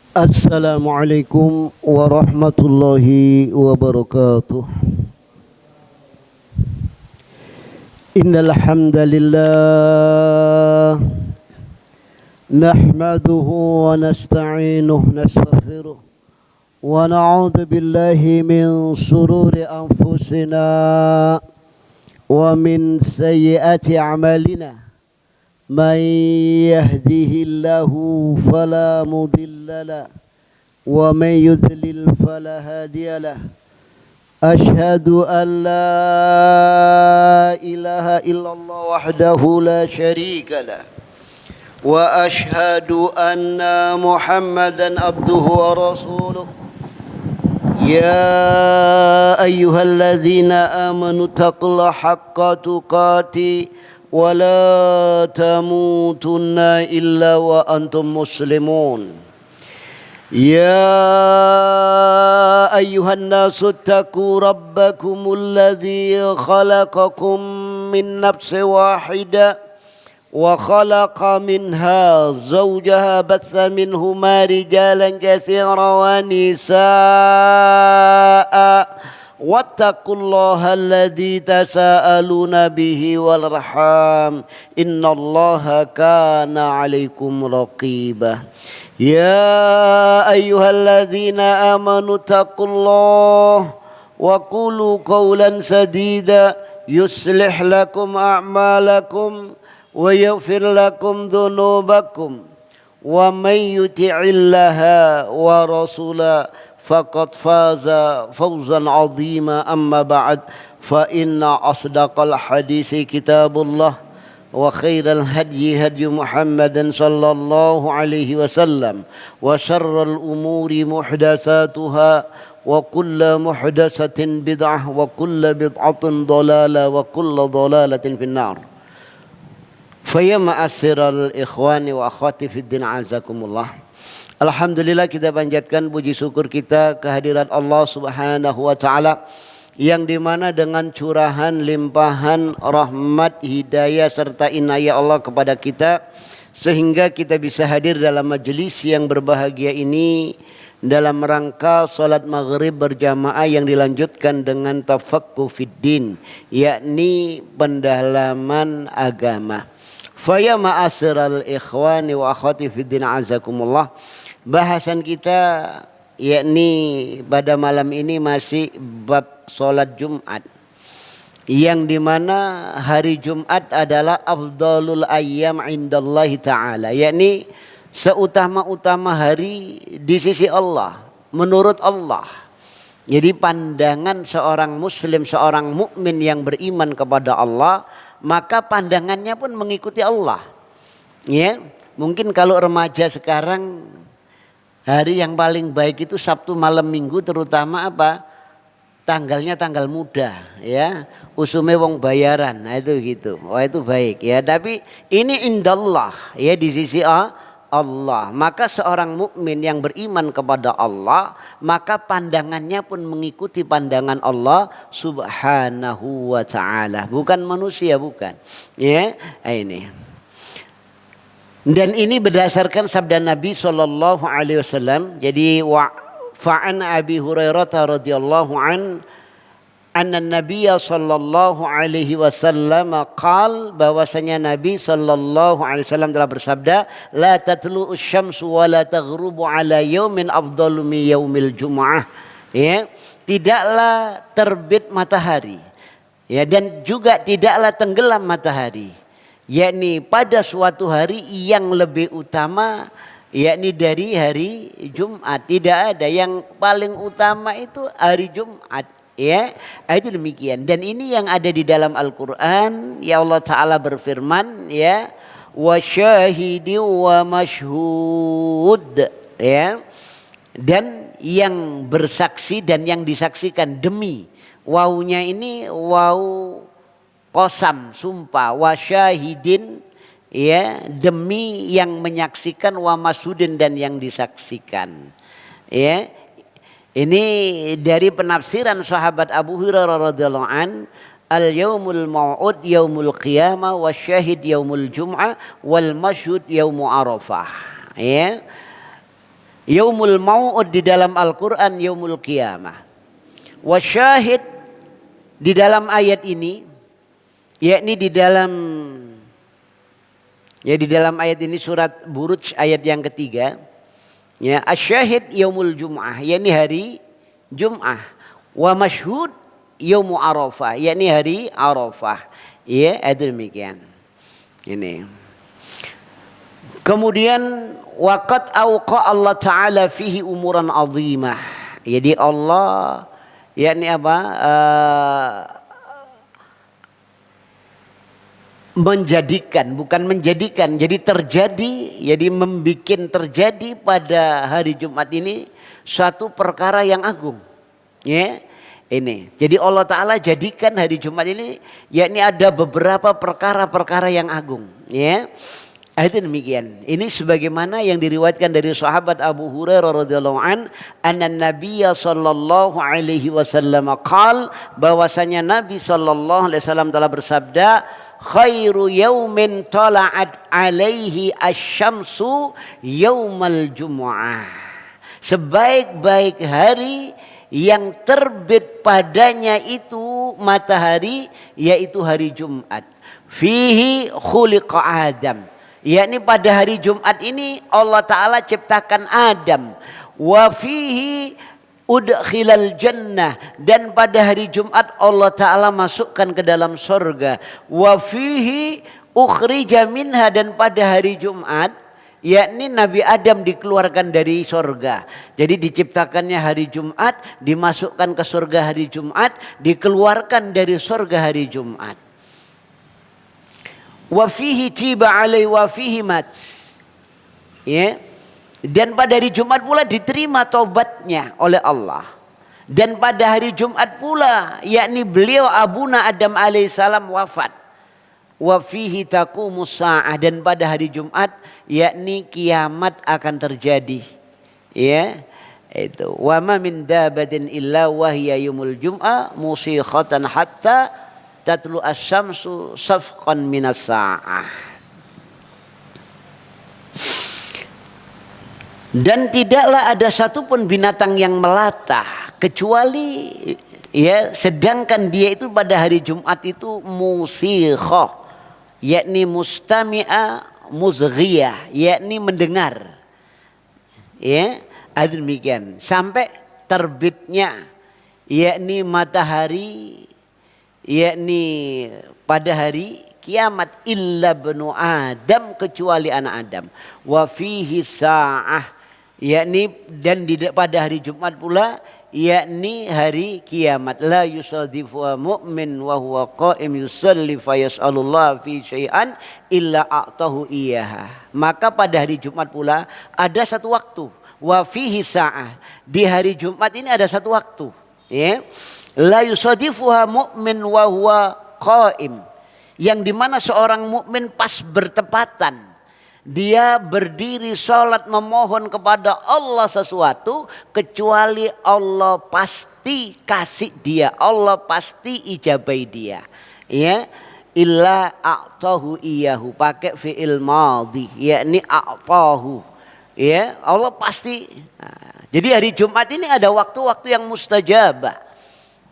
Assalamualaikum warahmatullahi wabarakatuh. Innal hamdalillah nahmaduhu wa nasta'inuhu nastaghfiruh wa na'udzu billahi min shururi anfusina wa min sayyiati a'malina. Man yahdihillahu fala mudilla lahu wa man yudlil fala hadiya lahu. Ashhadu an la ilaha illallah wahdahu la syarika lah wa ashhadu anna Muhammadan abduhu wa rasuluh. Ya ayyuhalladzina amanu taqullaha haqqa tuqatih wa la tamutunna illa wa antum muslimun. Ya ayyuhan nasu attaqu rabbakumul ladzi khalaqakum min nafsin wahidah wa khalaqa minha zawjaha batha minhuma rijalan katsiran wa nisaa wattaqullaha alladzi tasaaluna bihi wal arham innallaha kana 'alaikum raqibah. Ya ayyuhalladzina amanu taqullaha wa qulu qawlan sadida yuslih lakum a'malakum wa yaghfir lakum dhunubakum wa may yuti'illaha wa rasulahu faqad faza fawzan 'azima. Amma ba'd, fa inna asdaqal hadisi kitabullah wa khairal hadyi hadyu Muhammadin sallallahu alaihi wasallam wa syarral umuri muhdatsatuha wa kullu muhdatsatin bid'ah wa kullu bid'atin dhalalah wa kullu dhalalatin finnar. Fa ya ma'asyiral ikhwani wa akhwati fid din azakumullah. Alhamdulillah, kita panjatkan puji syukur kita kehadirat Allah Subhanahu wa taala yang dimana dengan curahan limpahan rahmat, hidayah serta inayah Allah kepada kita sehingga kita bisa hadir dalam majelis yang berbahagia ini dalam rangka salat maghrib berjamaah yang dilanjutkan dengan tafaqquh fid din, yakni pendalaman agama. Fa ya ma'asyiral ikhwani wa akhwati fid din azakumullah. Bahasan kita yakni pada malam ini masih bab solat Jumat, yang dimana hari Jumat adalah afdalul ayyam indallahi ta'ala, yakni seutama-utama hari di sisi Allah menurut Allah. Jadi pandangan seorang muslim, seorang mukmin yang beriman kepada Allah, maka pandangannya pun mengikuti Allah. Ya, mungkin kalau remaja sekarang hari yang paling baik itu Sabtu malam Minggu, terutama apa? Tanggalnya tanggal muda, ya. Usume wong bayaran, nah itu gitu. Wah itu baik ya. Tapi ini indallah, ya, di sisi Allah. Maka seorang mukmin yang beriman kepada Allah, maka pandangannya pun mengikuti pandangan Allah Subhanahu wa taala, bukan manusia, bukan. Ya, ini. Dan ini berdasarkan sabda Nabi sallallahu alaihi wasallam. Jadi fa'an Abi Hurairah radhiyallahu anna Nabiy sallallahu alaihi wasallam qaal, bahwasanya Nabi sallallahu alaihi wasallam telah bersabda, la tatlu'u syamsu wa la taghrubu ala yaumin afdalu min yaumil jumu'ah. Ya, tidaklah terbit matahari, ya, dan juga tidaklah tenggelam matahari, yakni pada suatu hari yang lebih utama, yakni dari hari Jumat. Tidak ada yang paling utama itu hari Jumat, ya. Itu demikian. Dan ini yang ada di dalam Al-Qur'an. Ya, Allah Ta'ala berfirman, ya, wa syahidi wa masyhud, ya, dan yang bersaksi dan yang disaksikan. Demi, wawunya ini waw qasam, sumpah, wa syahidin, ya, demi yang menyaksikan, wa masudin, dan yang disaksikan, ya. Ini dari penafsiran sahabat Abu Hurairah radhiyallahu an, al yaumul mau'ud yaumul qiyamah wa syahid yaumul jum'ah wal masyhud yaumu arafah, ya. Yaumul mau'ud di dalam Al-Quran yaumul qiyamah. Wasyahid di dalam ayat ini, yakni di dalam ayat ini surat Buruj ayat yang ketiga, ya, asyahid yaumul jum'ah, yakni hari Jum'ah. Wa masyhud yaumu Arafah, yakni hari Arafah. Ya, demikian. Ini. Kemudian waqad auqa Allah Ta'ala fihi umuran azimah. Jadi Allah yakni apa? Menjadikan, bukan menjadikan, jadi terjadi, jadi membikin terjadi pada hari Jumat ini suatu perkara yang agung. Ya. Ini. Jadi Allah Ta'ala jadikan hari Jumat ini yakni ada beberapa perkara-perkara yang agung. Ya. Itu demikian. Ini sebagaimana yang diriwayatkan dari sahabat Abu Hurairah radhiyallahu an, anna Nabiyya sallallahu alaihi wasallam qaal, bahwasanya Nabi sallallahu alaihi wasallam telah bersabda, khairu yaumin tala'at alaihi asy-syamsu yaumal jumu'ah. Sebaik-baik hari yang terbit padanya itu matahari, yaitu hari Jumat. Fihi khuliqa Adam. Yakni pada hari Jumat ini Allah Ta'ala ciptakan Adam. Wa fihi udkhilal jannah, dan pada hari Jumat Allah Ta'ala masukkan ke dalam surga. Wa fihi ukhrija minha, dan pada hari Jumat yakni Nabi Adam dikeluarkan dari surga. Jadi diciptakannya hari Jumat, dimasukkan ke surga hari Jumat, dikeluarkan dari surga hari Jumat. Wa fihi tiba alaihi wa fihi mat. Ya. Dan pada hari Jumat pula diterima taubatnya oleh Allah. Dan pada hari Jumat pula yakni beliau Abuna Adam alaihissalam wafat. Wa fihi taqumus saah, dan pada hari Jumat yakni kiamat akan terjadi. Ya. Itu wa ma min dabatin illa wa hiya yaumul jum'ah musikhatan hatta tatlu asy-syamsu safqan minas sa'ah. Dan tidaklah ada satupun binatang yang melata kecuali ya, sedangkan dia itu pada hari Jumat itu musikhah, yakni mustami'a muzghiyah, yakni mendengar. Ya, demikian sampai terbitnya yakni matahari, yakni pada hari kiamat, illa benu Adam, kecuali anak Adam. Wa fihi sa'ah, yakni dan pada hari Jumat pula yakni hari kiamat. La yusadifu mu'min wa huwa qa'im yusalli fa yas'alullah fi syai'an illa a'tahu iyaha. Maka pada hari Jumat pula ada satu waktu. Wa fihi sa'ah, di hari Jumat ini ada satu waktu. Ya. La yusadifuha mu'min wa huwa qa'im, yang dimana seorang mukmin pas bertepatan dia berdiri sholat memohon kepada Allah sesuatu, kecuali Allah pasti kasih dia, Allah pasti ijabai dia. Ya, illa a'tahu iyahu, pakai fi'il madhi, yakni a'tahu. Ya, Allah pasti. Nah, jadi hari Jumat ini ada waktu-waktu yang mustajabah.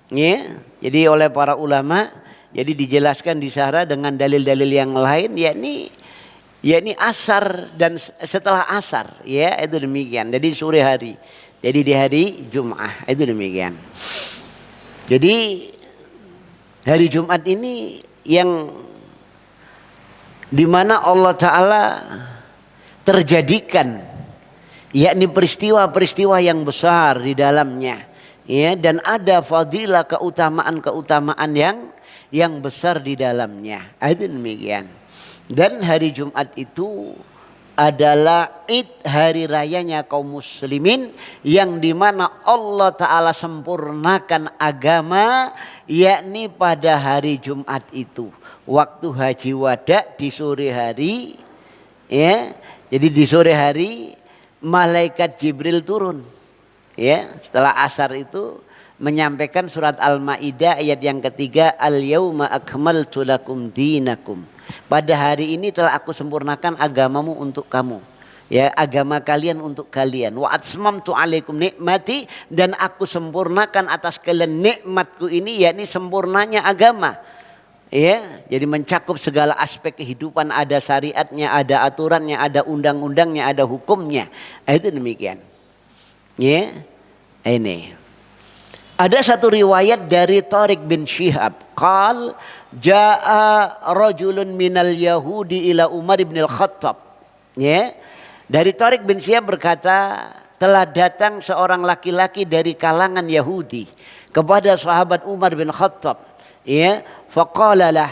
Ya, jadi oleh para ulama, jadi dijelaskan di sana dengan dalil-dalil yang lain, yakni asar dan setelah asar, ya itu demikian. Jadi sore hari, jadi di hari Jum'ah itu demikian. Jadi hari Jumat ini yang dimana Allah Ta'ala terjadikan yakni peristiwa-peristiwa yang besar di dalamnya. Ya, dan ada fadilah keutamaan yang besar di dalamnya. Itu demikian. Dan hari Jumat itu adalah Id, hari rayanya kaum muslimin, yang dimana Allah Ta'ala sempurnakan agama yakni pada hari Jumat itu. Waktu haji wada di sore hari, ya. Jadi di sore hari malaikat Jibril turun. Ya, setelah asar itu menyampaikan surat Al-Maidah ayat yang ketiga, al-yauma akmaltu lakum dinakum. Pada hari ini telah aku sempurnakan agamamu untuk kamu. Ya, agama kalian untuk kalian. Wa atmamtu alaikum nikmati, dan aku sempurnakan atas kalian nikmatku ini, yakni sempurnanya agama. Ya, jadi mencakup segala aspek kehidupan, ada syariatnya, ada aturannya, ada undang-undangnya, ada hukumnya. Itu demikian. Ya, ini. Ada satu riwayat dari Tariq bin Syihab, qal jaa rajulun minal yahudi ila Umar bin al-Khattab. Ya. Dari Tariq bin Syihab berkata, telah datang seorang laki-laki dari kalangan Yahudi kepada sahabat Umar bin Khattab. Ya, faqalalah.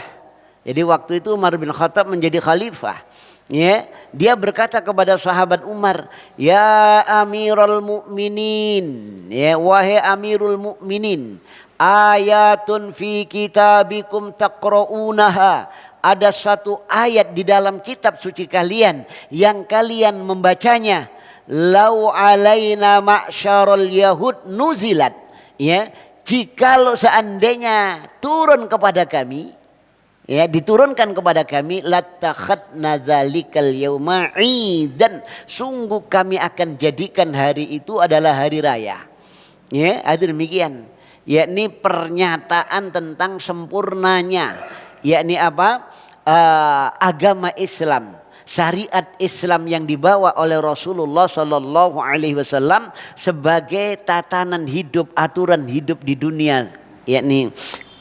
Jadi waktu itu Umar bin Khattab menjadi khalifah. Ya, dia berkata kepada sahabat Umar, ya Amirul Mukminin, ya wahai Amirul Mukminin, ayatun fi kitabikum taqra'unaha. Ada satu ayat di dalam kitab suci kalian yang kalian membacanya. Lau alaina ma'syarul yahud nuzilat. Ya, jikalau seandainya turun kepada kami, ya diturunkan kepada kami, latakhadna dzalikal yauma idan, sungguh kami akan jadikan hari itu adalah hari raya. Ya, ada demikian. Yakni pernyataan tentang sempurnanya, yakni apa? Agama Islam, syariat Islam yang dibawa oleh Rasulullah Sallallahu Alaihi Wasallam sebagai tatanan hidup, aturan hidup di dunia, yakni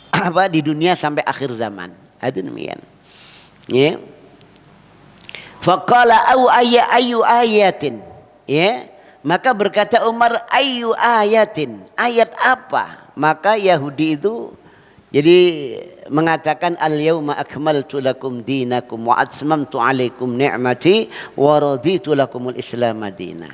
apa, di dunia sampai akhir zaman. Itu demikian. Ya. Faqala ayu ayatin. Ya. Maka berkata Umar, ayu ayatin, ayat apa? Maka Yahudi itu jadi mengatakan al-yauma akmaltu lakum dinakum wa atmamtu alaikum ni'mati wa raditu lakumul islam madina.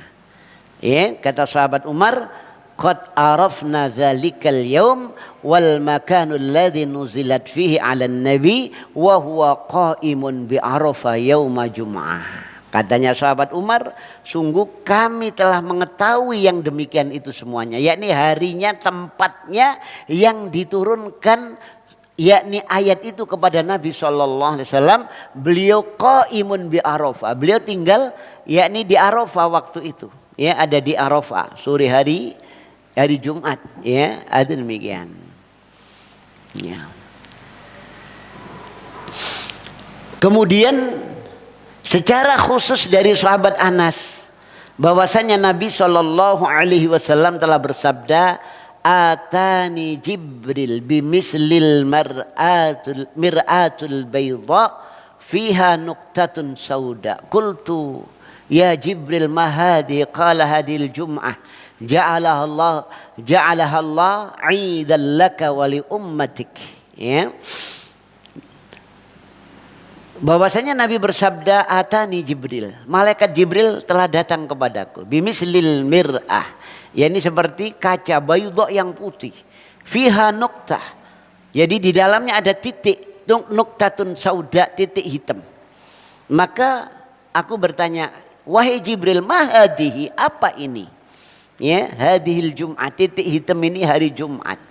Ya, kata sahabat Umar, qad arafna dzalikal yaum wal makanul ladzi nuzilat fihi 'alan nabi wa huwa qa'imun bi Arafah yauma jum'ah. Katanya sahabat Umar, sungguh kami telah mengetahui yang demikian itu semuanya, yakni harinya, tempatnya yang diturunkan, yakni ayat itu kepada Nabi SAW. Beliau qaimun bi Arafah, beliau tinggal yakni di Arafah waktu itu. Ya, ada di Arafah sore hari Jumat. Ya, ada demikian. Ya. Kemudian secara khusus dari sahabat Anas, bahwasanya Nabi SAW telah bersabda, atani Jibril bimislil mir'atul bayda fiha nuqtatun sauda. Qultu ya Jibril ma hadi? Qala hadil jum'ah ja'alaha Allah 'idan laka wa li ummatik. Ya. Bahwasanya Nabi bersabda, atani Jibril, malaikat Jibril telah datang kepadaku, bimislil mir'ah, yakni seperti kaca bayudha yang putih, fiha nuqtah, jadi di dalamnya ada titik, nuqtatun sauda, titik hitam. Maka aku bertanya, wahai Jibril, ma hadihi, apa ini? Ya, hadihil Jum'ah, titik hitam ini hari Jumat.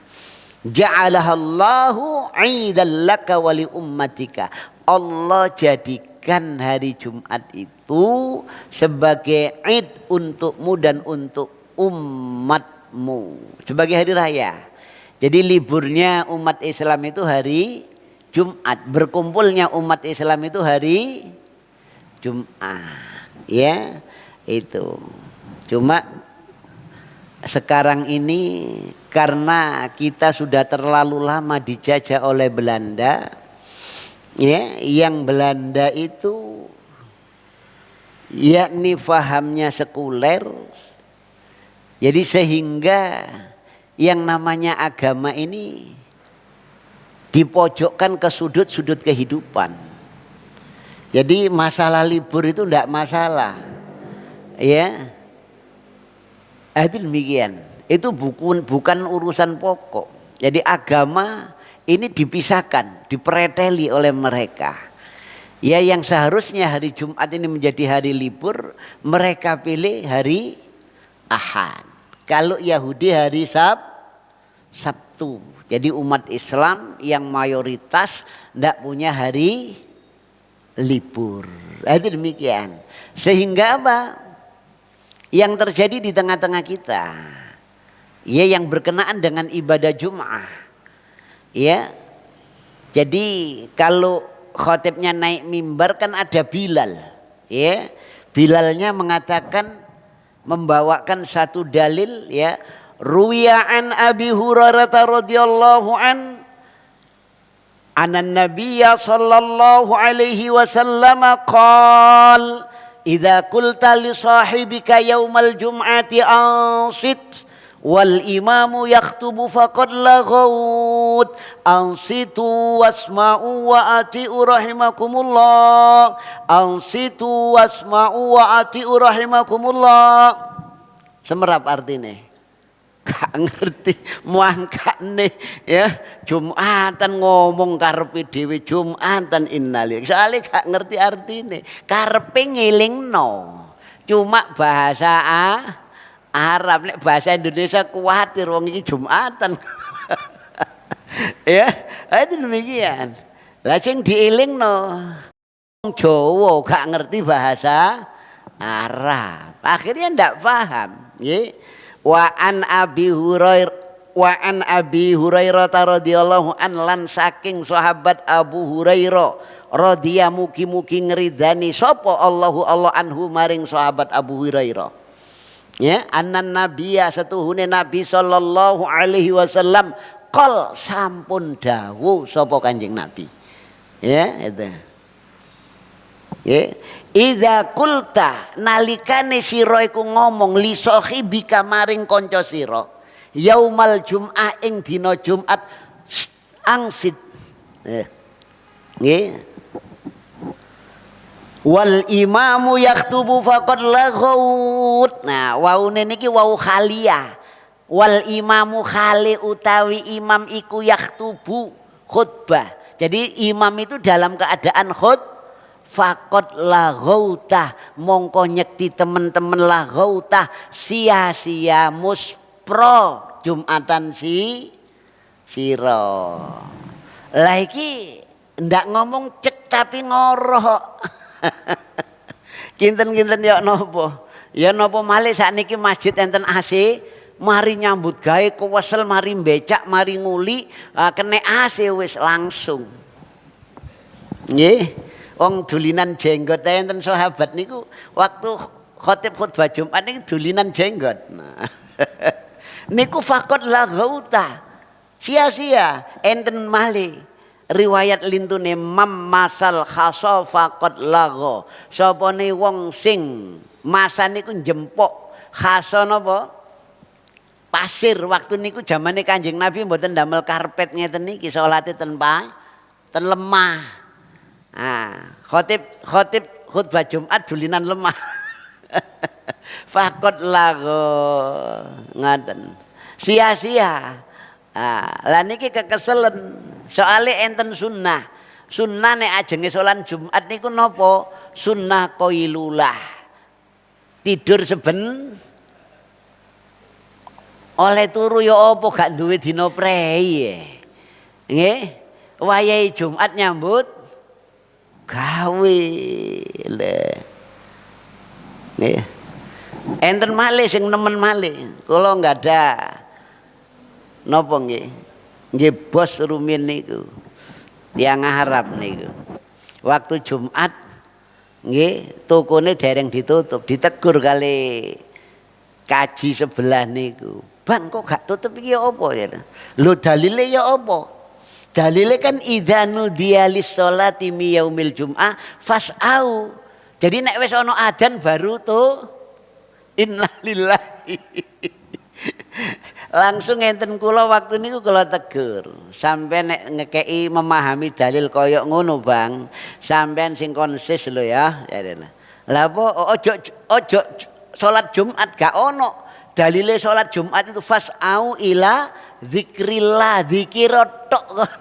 Ja'alahallahu 'idan laka wa li ummatika. Allah jadikan hari Jumat itu sebagai id untukmu dan untuk umatmu, sebagai hari raya. Jadi liburnya umat Islam itu hari Jumat, berkumpulnya umat Islam itu hari Jumat. Ya, itu. Cuma sekarang ini karena kita sudah terlalu lama dijajah oleh Belanda, ya, yang Belanda itu yakni fahamnya sekuler, jadi sehingga yang namanya agama ini dipojokkan ke sudut-sudut kehidupan. Jadi masalah libur itu tidak masalah, ya. Itu demikian. Itu bukan urusan pokok. Jadi agama ini dipisahkan, dipreteli oleh mereka. Ya, yang seharusnya hari Jumat ini menjadi hari libur, mereka pilih hari Ahad. Kalau Yahudi hari Sabtu. Jadi umat Islam yang mayoritas tidak punya hari libur. Itu demikian. Sehingga apa? Yang terjadi di tengah-tengah kita, ya, yang berkenaan dengan ibadah Jum'ah, ya. Jadi kalau khotibnya naik mimbar kan ada Bilal, ya. Bilalnya mengatakan, membawakan satu dalil, ya. Ruwiya an Abi Hurairah radhiyallahu anan Nabiyya sallallahu alaihi wasallam qala idza qulta li sahibika yaumal jum'ati ansit wal imamu yaktubu faqad laghawt ansitu wasma'u wa ati'u rahimakumullah ansitu wasma'u wa ati'u rahimakumullah. Semerap artinya gak ngerti muangkane, ya. Jumatan ngomong karepe dhewe Jumatan innalillahi. Soale gak ngerti artine. Karepe ngelingno. Cuma bahasa Arab, nek bahasa Indonesia kuwatir wong iki Jumatan. Ya, itu demikian. Lah sing dielingno wong Jawa gak ngerti bahasa Arab. Akhirnya ndak paham, nggih. Wa an Abi Hurairah radhiyallahu an lan saking sahabat Abu Hurairah radhiya mugi-mugi ngridani sapa Allahu Allah anhu maring sahabat Abu Hurairah, ya, annan nabiyya setuhune Nabi sallallahu alaihi wasallam qol sampun dawuh sapa Kanjeng Nabi, ya, itu, ya. Idza qulta nalikane sira iku ngomong li sahibika maring kanca sira yaumal jum'ah ing dina Jumat angsit, nggih, wal imamu yaktubu faqad laghawt. Nah, waune niki wau khaliyah. Wal imamu khali utawi imam iku yaktubu khutbah. Jadi imam itu dalam keadaan faqad laghauta mongko nyekti temen-temen laghauta sia-sia muspro Jumatan sira. Lah iki ndak ngomong cek tapi ngoroh. Kinten-kinten ya napa? Ya napa malih sakniki masjid enten AC, mari nyambut gawe kewesel, mari becak, mari nguli, kene AC wis langsung. Nggih. Wong dulinan jenggot enten sahabat niku waktu khotib khutbah Jumat niku dulinan jenggot. Nah. Niku faqad laghauta. Sia-sia enten malih riwayat lintune mam masal khasa faqad lagho. Sapane wong sing masa niku jempok khasa napa? Pasir. Waktu niku zamane Kanjeng Nabi mboten damel karpet ngeten niki salate ten lemah. Nah, khotib khutbah Jumat dulinan lemah. Faqad lago ngaten. Sia-sia. Lah niki kekeselen. Soale enten sunnah. Sunnah nek ajenge salat Jumat niku napa? Sunnah qailulah. Tidur seben oleh turu ya apa gak duwe dina prei. Nggih. Wayahe Jumat nyambut gawe le, nih, enten malih sing nemen malih, kalau nggak ada, nopo nggih, bos rumin niku, tiang Arab niku, waktu Jumat, nggih, tokone dereng ditutup, ditegur kali kaji sebelah niku, bang kok gak tutup iki apa ya? Lo dalile ya apa? Dalile kan idza nudiya lis-sholati mi yaumil jum'ah fas'au. Jadi nek wis ana adzan baru tuh innalillahi. Langsung enten kula waktu niku kula tegur. Sampai nek ngekeki memahami dalil koyok ngono, Bang. Sampean sing konsis lho ya. Lah apa ojo salat Jumat gak ono. Dalile salat Jumat itu fas'au ila zikrillah, zikir tok kon.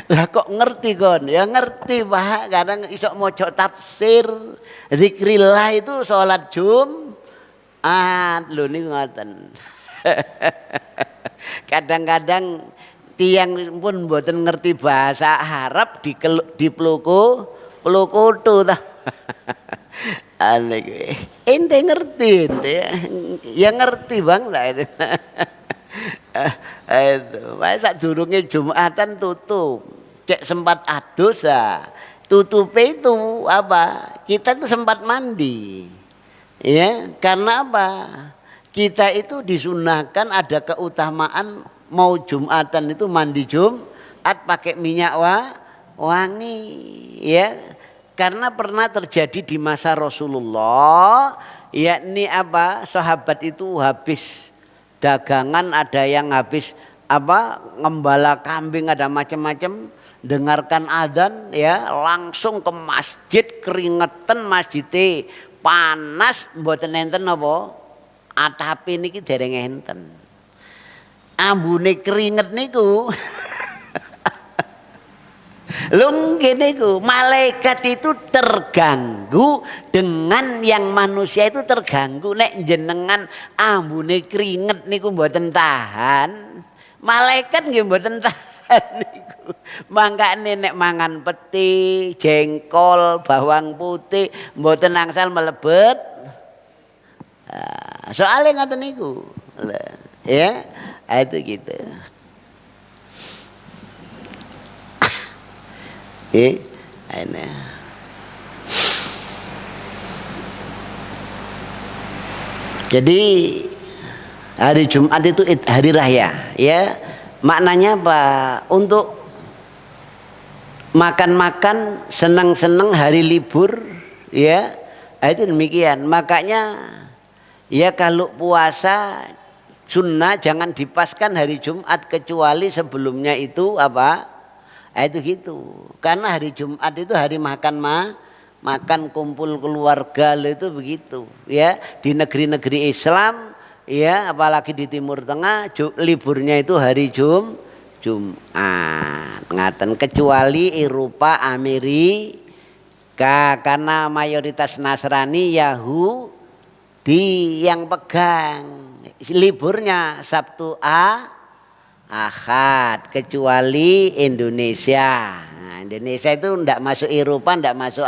Lah kok ngerti kon? Ya ngerti Pak, kadang iso maca tafsir. Zikrillah itu salat Jumat lho niku ngoten. Kadang-kadang tiang pun mboten ngerti bahasa Arab diplukutu ta. Aneh gue. Ente ngerti ente. Ya ngerti Bang lah itu. Itu, masa durunge Jumatan tutup. Cek sempat adus ya. Tutup itu apa? Kita tuh sempat mandi. Ya, karena apa? Kita itu disunahkan ada keutamaan mau Jumatan itu mandi Jumat pakai minyak wangi, ya. Karena pernah terjadi di masa Rasulullah, yakni apa? Sahabat itu habis dagangan, ada yang habis apa? Ngembala kambing, ada macam-macam. Dengarkan adzan ya, langsung ke masjid, keringetan masjidnya panas, mboten enten apa? Atape niki dereng enten. Ambune keringet niku lho ngene iku, malaikat itu terganggu dengan yang manusia itu terganggu. Nek jenengan ambune keringet niku mboten tahan, malaikat nggih mboten tahan niku. Mangkane nek mangan peti, jengkol, bawang putih mboten angsal melebet. Soalnya ngoten niku. Ya, itu gitu. Ini. Jadi hari Jumat itu hari raya, ya. Maknanya apa? Untuk makan-makan, senang-senang hari libur, ya. Itu demikian. Makanya ya kalau puasa sunnah jangan dipaskan hari Jumat kecuali sebelumnya itu apa? Itu gitu. Karena hari Jumat itu hari makan makan kumpul keluarga itu begitu, ya. Di negeri-negeri Islam, ya, apalagi di Timur Tengah liburnya itu hari Jumat. Ngaten kecuali Eropa, Amerika karena mayoritas Nasrani, Yahudi yang pegang liburnya Sabtu Ahad, kecuali Indonesia. Nah, Indonesia itu tidak masuk Eropa, tidak masuk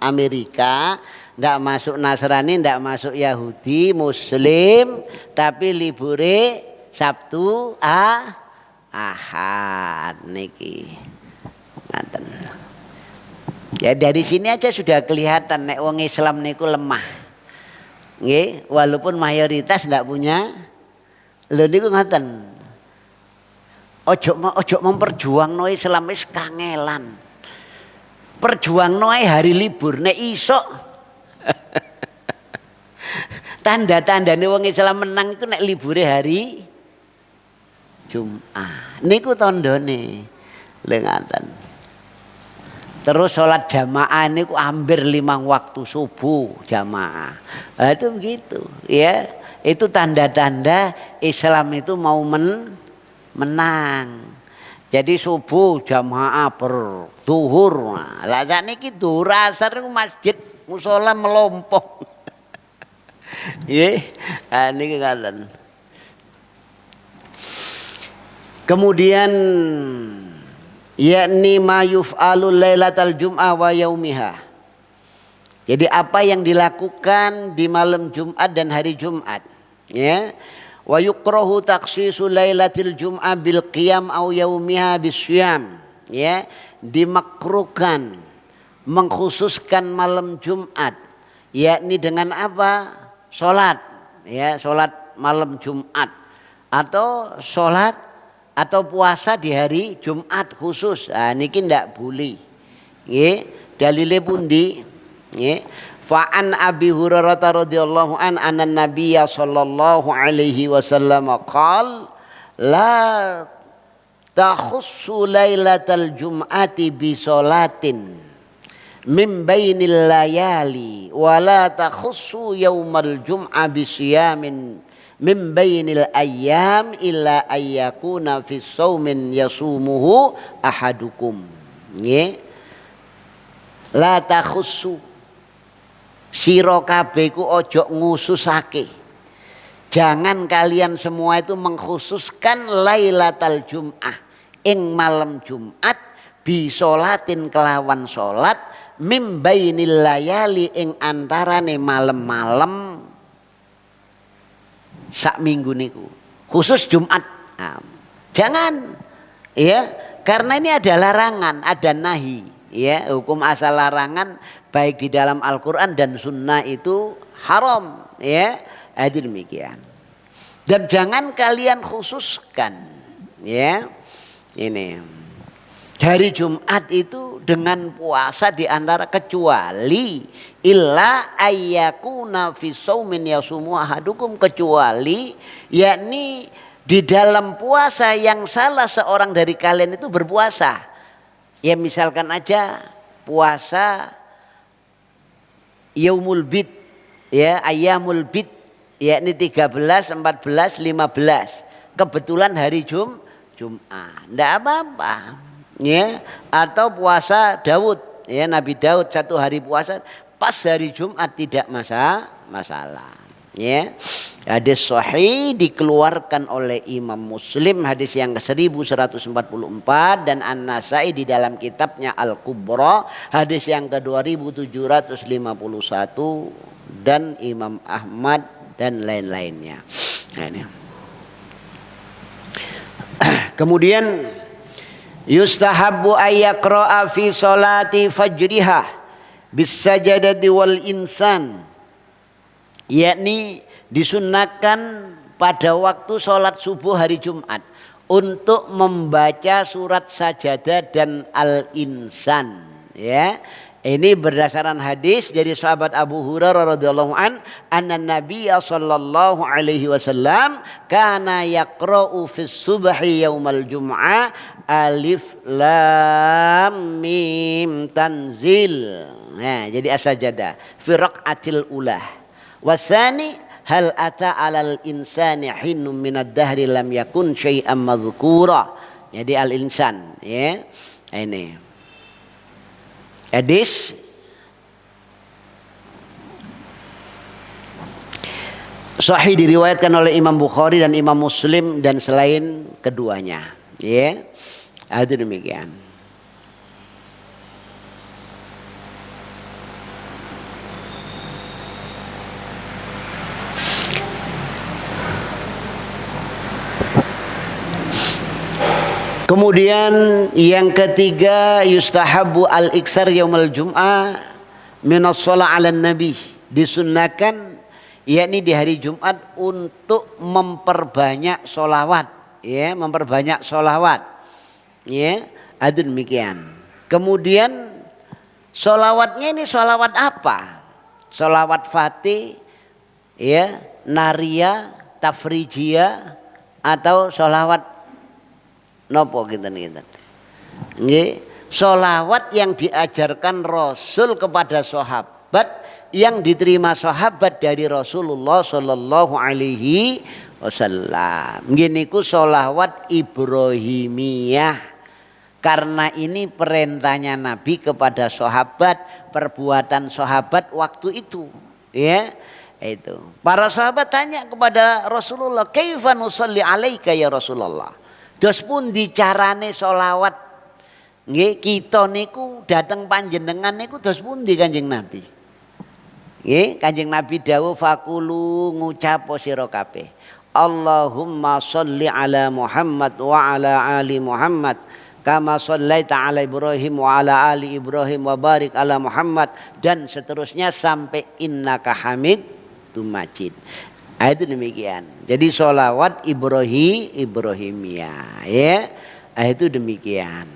Amerika, tidak masuk Nasrani, tidak masuk Yahudi, Muslim, tapi libure Sabtu Ahad niki. Ngaten. Ya dari sini aja sudah kelihatan nek wong Islam niku lemah. Nggih, walaupun mayoritas tidak punya. Lho niku ngaten. Ojo memperjuangno Islam wis kangelan. Perjuangno hari libur nek iso. Tanda-tandane wong Islam menang itu nek libure hari Jumat. Niku tandane. Lha ngaten. Terus sholat jamaah niku hampir 5 waktu subuh jamaah. Nah, itu begitu, ya. Itu tanda-tanda Islam itu mau menang. Jadi subuh jamaah berzuhur. Lah sakniki zuhur asar niku masjid musala melompong. Nggih. Niki ngaten. Kemudian yakni ma yuf'alul lailatal jum'ah wa yaumiha. Jadi apa yang dilakukan di malam Jumat dan hari Jumat, ya. Wa yukrahu takhsisu lailatil jum'ah bil qiyam au yaumiha bisyam, ya. Dimakruhkan mengkhususkan malam Jumat yakni dengan apa? Salat, ya, salat malam Jumat atau salat atau puasa di hari Jumat khusus. Nah, niki ndak boleh. Nggih, dalile pundi? Nggih. Fa'an Abi Hurairah radhiyallahu an anna Nabiyya sallallahu alaihi wasallam qala la takhussu lailatal jum'ati bi salatin min bainil layali wa la takhussu yaumal jum'a bi siyamin min bainil ayyam illa ayyakuna fi saumin yasumuhu ahadukum. Nggih. La takhussu sira kabeh ku aja ngususake. jangan kalian semua itu mengkhususkan Lailatul Jum'ah ing malam Jumat bisolatin kelawan solat mim bainil layali ing antarane malam-malam sak minggu niku khusus Jumat. Nah, jangan ya, karena ini ada larangan, ada nahi ya, hukum asal larangan baik di dalam Al-Qur'an dan sunnah itu haram ya. Itu demikian. Dan jangan kalian khususkan ya, ini hari Jumat itu dengan puasa di antara kecuali illa ayyakuna fi shaumin yasumu ahadukum, kecuali yakni di dalam puasa yang salah seorang dari kalian itu berpuasa. Ya misalkan aja puasa yaumul bid ya, ayyamul bid yakni 13, 14, 15. Kebetulan hari Jumat. Enggak apa-apa. Ya, atau puasa Daud ya, Nabi Daud satu hari puasa pas hari Jumat tidak masalah ya. Hadis sahih dikeluarkan oleh Imam Muslim, hadis yang ke-1144, dan An-Nasai di dalam kitabnya Al-Kubra hadis yang ke-2751, dan Imam Ahmad dan lain-lainnya. Nah, ini. Kemudian yustahabbu ayyaqra'a fi sholati fajriha bisajadati wal insan, yakni disunnahkan pada waktu sholat subuh hari Jumat untuk membaca surat sajadah dan al-insan ya. Ini berdasarkan hadis dari sahabat Abu Hurairah radhiyallahu an, anna Nabiy sallallahu alaihi wasallam kana yaqra'u fis subhi yaumal jum'ah alif lam mim tanzil. Nah, jadi as-sajadah fi raq'atil ulah. Wasani hal ata 'alal insani hinum minad dahri lam yakun syai'an madhkura. Jadi al-insan ya. Ini hadis sahih diriwayatkan oleh Imam Bukhari dan Imam Muslim dan selain keduanya ya. Itu demikian. Kemudian yang ketiga yustahabu al-iksar yaumul jum'ah minas shalah 'alan nabi, disunnahkan yakni di hari Jumat untuk memperbanyak sholawat ya, memperbanyak sholawat ya. Ada demikian. Kemudian sholawatnya ini sholawat apa? Sholawat Fatih ya, Nariyah, Tafrijiyah, atau sholawat nopo kita. Nggih, sholawat yang diajarkan Rasul kepada sahabat, yang diterima sahabat dari Rasulullah sallallahu alaihi wasallam. Nggih niku sholawat Ibrahimiyah. Karena ini perintahnya Nabi kepada sahabat, perbuatan sahabat waktu itu, ya. Itu. Para sahabat tanya kepada Rasulullah, "Kaifa nusalli alaika ya Rasulullah?" Dos pun dicarane sholawat nggih kita niku dateng panjenengan niku dos pundi Kanjeng Nabi? Nggih, Kanjeng Nabi dawuh fakulu ngucap sira kabeh, Allahumma sholli ala Muhammad wa ala ali Muhammad kama shallaita ala Ibrahim wa ala ali Ibrahim wa barik ala Muhammad, dan seterusnya sampai innaka hamidum majid. Itu demikian. Jadi sholawat Ibrahimiyah ya. Itu demikian.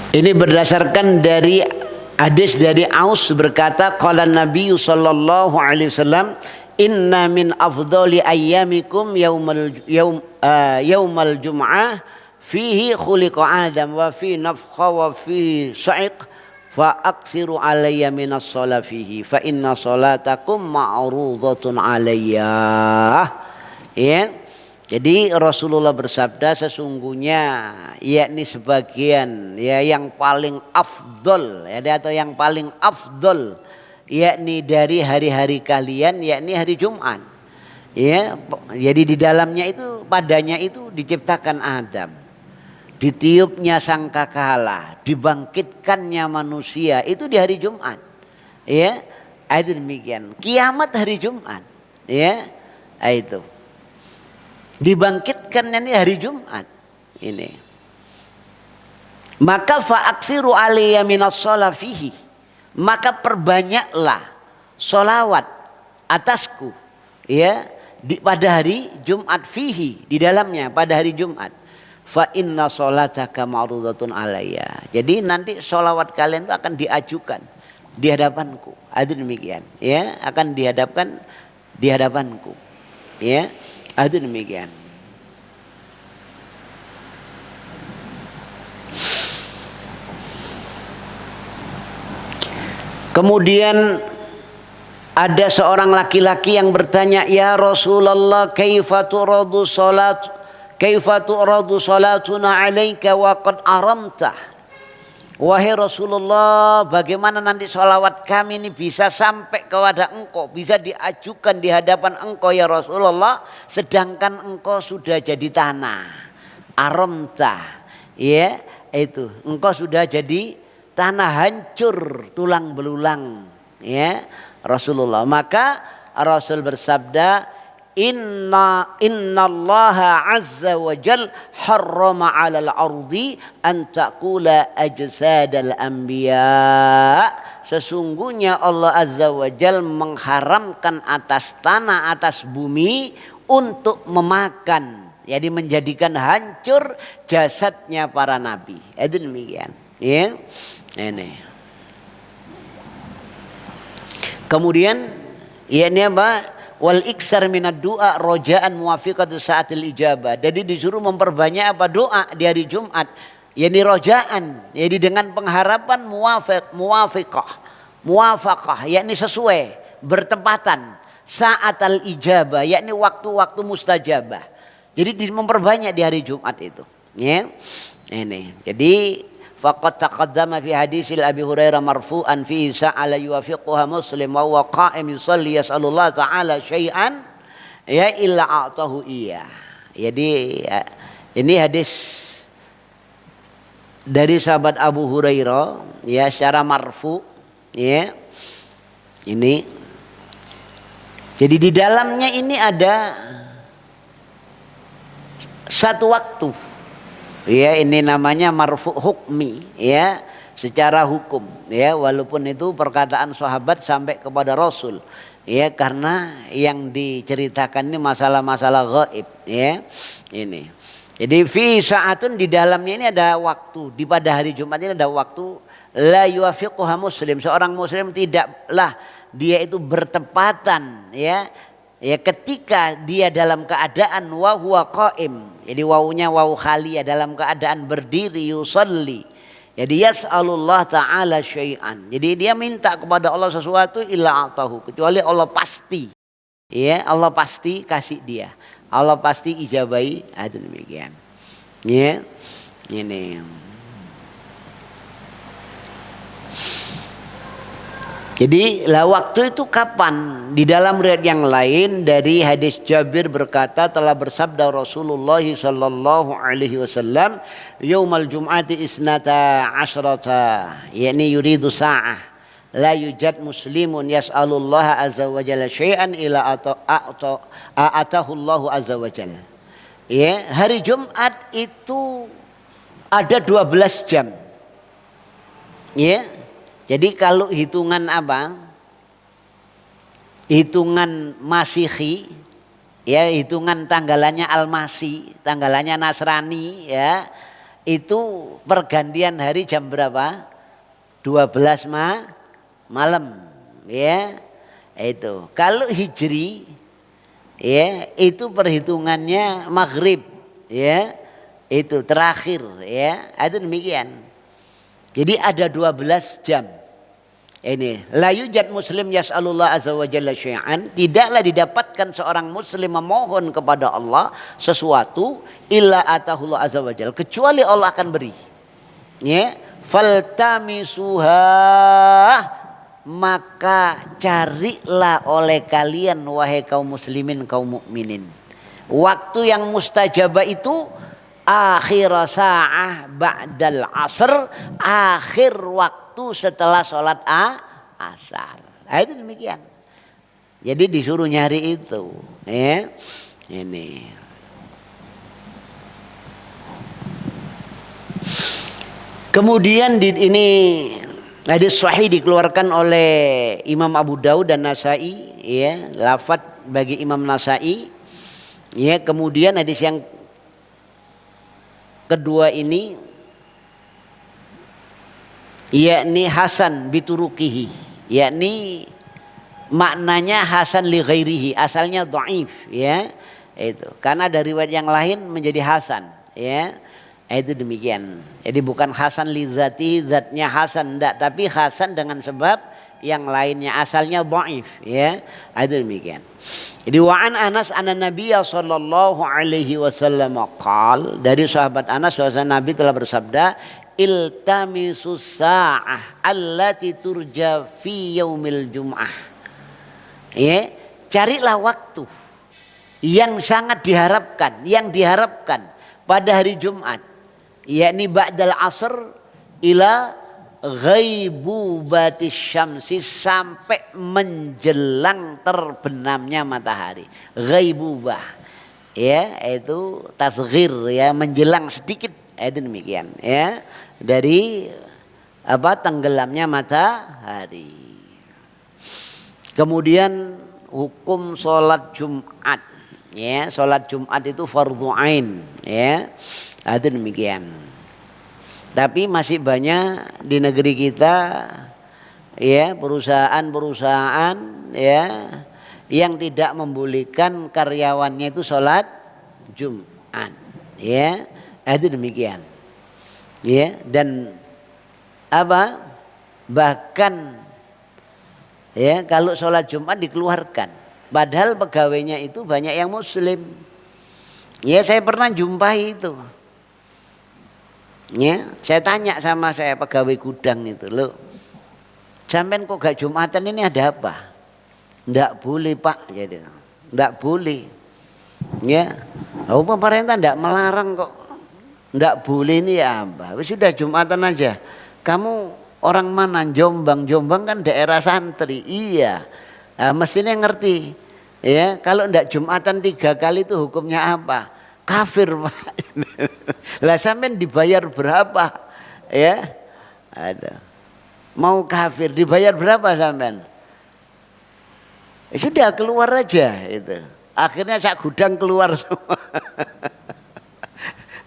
Ini berdasarkan dari hadis dari Aus berkata, qala Nabi sallallahu alaihi wasallam, inna min afdali ayyamikum yaumal jum'ah fihi khuliqa Adam wa fi nafkha wa fi sa'iq fa aksiru alayya minas sholat fihi fa inna sholatakum ma'rudatun alayya ya. Jadi Rasulullah bersabda sesungguhnya yakni sebagian ya yang paling afdol ya atau yang paling afdol yakni dari hari-hari kalian yakni hari Jumat. Ya, jadi di dalamnya itu padanya itu diciptakan Adam. Ditiupnya sangkakala, dibangkitkannya manusia itu di hari Jumat. Ya, itu demikian. Kiamat hari Jumat. Ya, itu. Dibangkitkan ini hari Jumat ini. Maka fa'aksiru alaiya minas sholat fihi. Maka perbanyaklah sholawat atasku ya pada hari Jumat fihi di dalamnya pada hari Jumat. Fa inna sholataka ma'rudatun alayya. Jadi nanti sholawat kalian itu akan diajukan di hadapanku. Ada demikian ya, akan dihadapkan di hadapanku. Ya. Ada demikian. Kemudian ada seorang laki-laki yang bertanya, "Ya Rasulullah, kaifa tu'radu salatuna 'alaika wa qad aramta?" Wahai Rasulullah, bagaimana nanti sholawat kami ini bisa sampai kepada engkau, bisa diajukan di hadapan engkau ya Rasulullah, sedangkan engkau sudah jadi tanah. Aramta, ya itu, engkau sudah jadi tanah, hancur tulang belulang ya Rasulullah. Maka Rasul bersabda, Innallaha azza wa jal harrama 'alal ardi an ta'kula ajsadal anbiya. Sesungguhnya Allah azza wa jal mengharamkan atas tanah, atas bumi untuk memakan, jadi menjadikan hancur jasadnya para nabi. Itu demikian ya. Ini. Kemudian ya ini apa? Wal iksar minad du'a roja'an muwafiqatu sa'atil ijabah. Jadi disuruh memperbanyak apa doa di hari Jumat. Yani roja'an, jadi dengan pengharapan muwafaqah, yakni sesuai, bertepatan sa'atal ijabah, yakni waktu-waktu mustajabah. Jadi memperbanyak di hari Jumat itu. Ya. Ini. Jadi faqad taqaddama fi hadisil Abi Hurairah marfu'an fi sa'ala yuwafiquha Muslim wa huwa qa'im yusalli yas'alullah ta'ala syai'an ya illa a'tahu iya. Jadi ini hadis dari sahabat Abu Hurairah ya secara marfu ya. Ini jadi di dalamnya ini ada satu waktu. Ya, ini namanya marfu hukmi ya, secara hukum ya, walaupun itu perkataan sahabat sampai kepada Rasul ya, karena yang diceritakan ini masalah-masalah gaib ya. Ini. Jadi fi sa'atun, di dalamnya ini ada waktu, di pada hari Jumat ini ada waktu la yuwafiquha Muslim, seorang muslim tidaklah dia itu bertepatan ya. Ya ketika dia dalam keadaan wa huwa qaim, jadi wawunya wawu khaliyah, dalam keadaan berdiri, yusalli, jadi yas'alullah ta'ala syai'an, jadi dia minta kepada Allah sesuatu illa atahu, kecuali Allah pasti ya, Allah pasti kasih dia, Allah pasti ijabai. Ada demikian ya. Ini jadi lah waktu itu kapan? Di dalam riwayat yang lain dari hadis Jabir berkata, telah bersabda Rasulullah sallallahu alaihi wasallam, "Yaumal jum'ati isnata asyrata," yakni yuridu sa'ah, "la yujad muslimun yas'alullah azza wa jalla syai'an ila atahu Allah azza wa jalla." Ya, hari Jumat itu ada 12 jam. Ya. Jadi kalau hitungan apa? Hitungan Masihi ya, hitungan tanggalannya Al-Masih, tanggalannya Nasrani ya, itu pergantian hari jam berapa? 12 malam ya. Itu. Kalau Hijri ya, itu perhitungannya maghrib ya. Itu terakhir ya. Itu demikian. Jadi ada 12 jam. Ini la yujad muslim yas'alullah azza wa jalla syai'an, tidaklah didapatkan seorang muslim memohon kepada Allah sesuatu illa atahullah azza wa jalla, kecuali Allah akan beri. Ya, faltamisuha, maka carilah oleh kalian wahai kaum muslimin kaum mukminin. Waktu yang mustajabah itu akhir sa'ah ba'dal asr, akhir waktu setelah sholat asar. Itu demikian. Jadi disuruh nyari itu. Ya. Ini. Kemudian ini hadis sahih dikeluarkan oleh Imam Abu Daud dan Nasai, ya, lafadz bagi Imam Nasai. Ya, kemudian hadis yang kedua ini yakni hasan biturukihi, yakni maknanya hasan li ghairihi, asalnya dhaif, ya. Itu karena dari riwayat yang lain menjadi hasan, ya. Itu demikian. Jadi bukan hasan li zati, zatnya hasan enggak, tapi hasan dengan sebab yang lainnya, asalnya dhaif, ya. Itu demikian. Jadi wa'an Anas anna Nabiyya sallallahu alaihi wasallam qala, dari sahabat Anas bahwasanya Nabi telah bersabda, iltamisus sa'ah allati turja fi yaumil jum'ah. Ya, carilah waktu yang sangat diharapkan, yang diharapkan pada hari Jumat, yakni ba'dal asr ila ghaibubatis syamsi, sampai menjelang terbenamnya matahari. Ghaibubah, ya, itu tasghir, ya, menjelang sedikit. Itu demikian, ya, dari tenggelamnya matahari. Kemudian hukum sholat Jumat, ya, sholat Jumat itu fardhu ain, ya. Itu demikian. Tapi masih banyak di negeri kita, ya, perusahaan-perusahaan, ya, yang tidak membolehkan karyawannya itu sholat Jumat, ya. Itu demikian, ya. Dan bahkan, ya, kalau sholat Jumat dikeluarkan, padahal pegawainya itu banyak yang muslim. Ya, saya pernah jumpai itu. Ya, saya tanya sama saya pegawai gudang itu, loh, sampean kok gak Jumatan, ini ada apa? Ndak boleh Pak, jadi ndak boleh. Ya, oh, pemerintah ndak melarang kok, ndak boleh, ini ya apa? Sudah Jumatan aja. Kamu orang mana? Jombang. Jombang kan daerah santri. Iya, nah, mestinya ngerti. Ya, kalau ndak Jumatan 3 kali itu hukumnya apa? Kafir Pak. Lah sampean dibayar berapa? Ya, ada. Mau kafir dibayar berapa sampean? Sudah keluar aja itu. Akhirnya sak gudang keluar semua.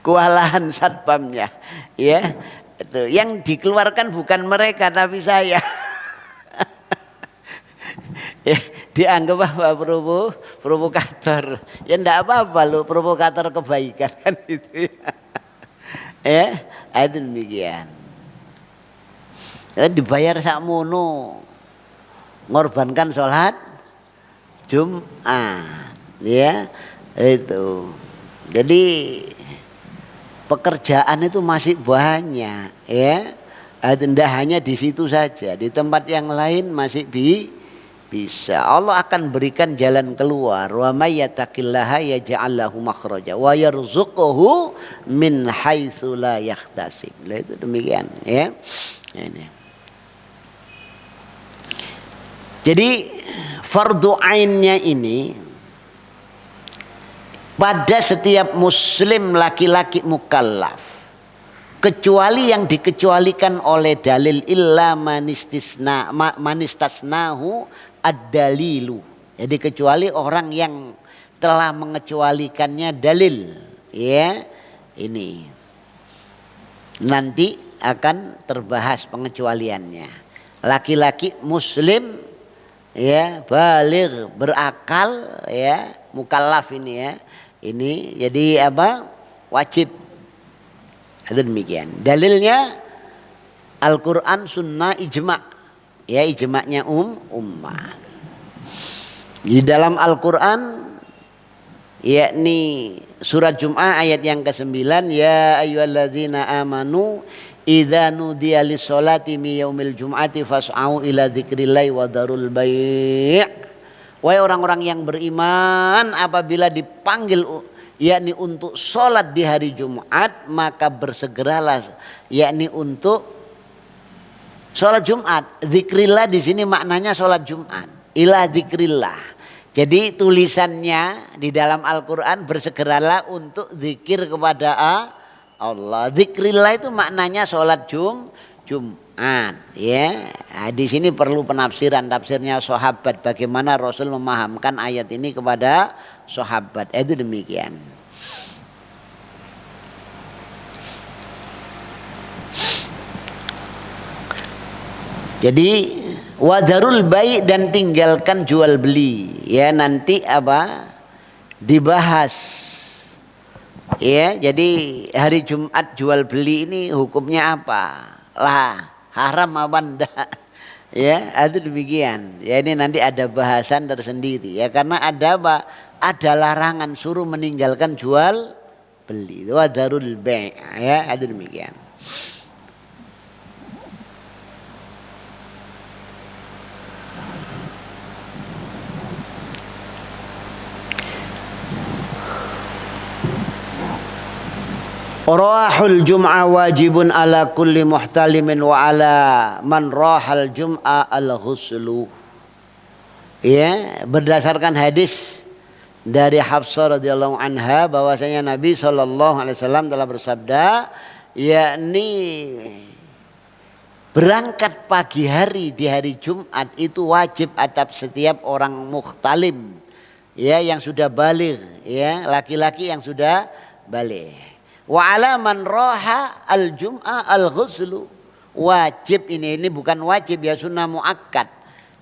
Kewalahan satpamnya, ya. Itu yang dikeluarkan bukan mereka tapi saya. Ya, dianggap apa? Provokator. Ya enggak apa-apa loh, provokator kebaikan kan itu, ya. Itu demikian. Ya, dibayar sakmono, ngorbankan sholat Jumat, ya. Itu. Jadi pekerjaan itu masih banyak, ya. Tidak hanya di situ saja, di tempat yang lain masih bisa. Allah akan berikan jalan keluar. Wa may yattaqillaha yaj'al lahu makhraja wa yarzuquhu min haitsu la yahtasib. Itu demikian, ya. Ini. Jadi fardu ainnya ini pada setiap muslim laki-laki mukallaf, kecuali yang dikecualikan oleh dalil illa manistasnahu ad-dalilu. Jadi kecuali orang yang telah mengecualikannya dalil, ya. Ini nanti akan terbahas pengecualiannya. Laki-laki muslim, ya, baligh, berakal, ya, mukallaf ini, ya. Ini jadi wajib. Itu demikian. Dalilnya Al-Quran, Sunnah, Ijma'. Ya, ijma'nya ummah. Di dalam Al-Qur'an yakni surat Jum'ah ayat yang ke-9, ya ayyuhalladzina amanu idza nudiya lis-sholati mi yaumil jum'ati fas'au ila dzikrillahi wa darul bai'. Wahai orang-orang yang beriman, apabila dipanggil yakni untuk sholat di hari Jumat, maka bersegeralah yakni untuk sholat Jumat. Zikrillah di sini maknanya sholat Jumat. Ila zikrillah. Jadi tulisannya di dalam Al-Quran, bersegeralah untuk zikir kepada Allah. Zikrillah itu maknanya sholat Jumat. Ya, nah, di sini perlu penafsiran, tafsirnya sahabat. Bagaimana Rasul memahamkan ayat ini kepada sahabat. Itu demikian. Jadi wadarul bai' dan tinggalkan jual beli. Ya, nanti apa dibahas. Ya, jadi hari Jumat jual beli ini hukumnya apa? Lah, haram apa enggak? Ya, itu demikian. Ya, ini nanti ada bahasan tersendiri ya, karena ada apa? Ada larangan suruh meninggalkan jual beli. Wadarul bai', ya, itu demikian. Rahul jum'ah wajibun ala kulli muhtalimin wa ala man rahal jum'ah al-ghuslu. Ya, berdasarkan hadis dari Hafsah radhiyallahu anha bahwasanya Nabi SAW telah bersabda, yakni berangkat pagi hari di hari Jumat itu wajib atas setiap orang muhtalim, ya, yang sudah baligh, ya, laki-laki yang sudah baligh. Wa ala man raha al-jum'ah al-ghuslu. Wajib ini bukan wajib ya, sunnah muakkad.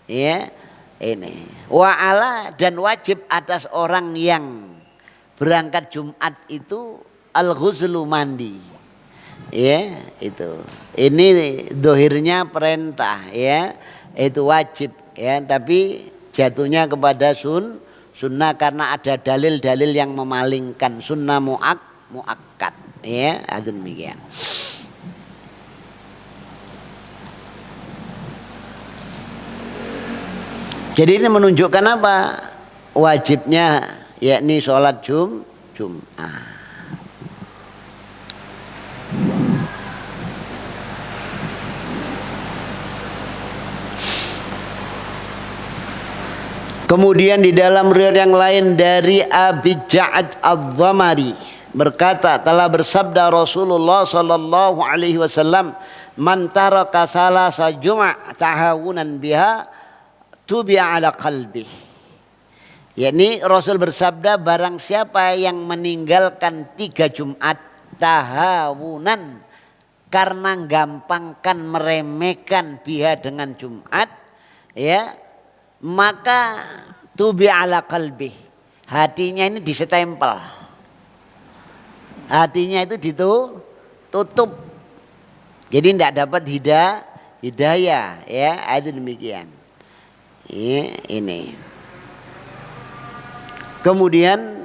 Ya, ini. Wa ala dan wajib atas orang yang berangkat Jumat itu al-ghuslu, mandi. Ya, itu. Ini dohirnya perintah, ya. Itu wajib, ya, tapi jatuhnya kepada sunnah karena ada dalil-dalil yang memalingkan. Sunnah muakkad, ya, demikian. Jadi ini menunjukkan apa? Wajibnya yakni sholat Jum'ah. Kemudian di dalam riwayat yang lain dari Abi Ja'ad Adz-Dzamari berkata, telah bersabda Rasulullah sallallahu alaihi wasallam, man taraka salasa jum'ah tahawunan biha tubi'a ala qalbi. yakni Rasul bersabda, barang siapa yang meninggalkan 3 Jumat tahawunan karena gampangkan meremehkan biha dengan Jumat, ya, maka tubi'a ala qalbi, hatinya ini disetempel. Hatinya itu ditutup. Jadi tidak dapat hidayah, ya, itu demikian. Ya, ini. Kemudian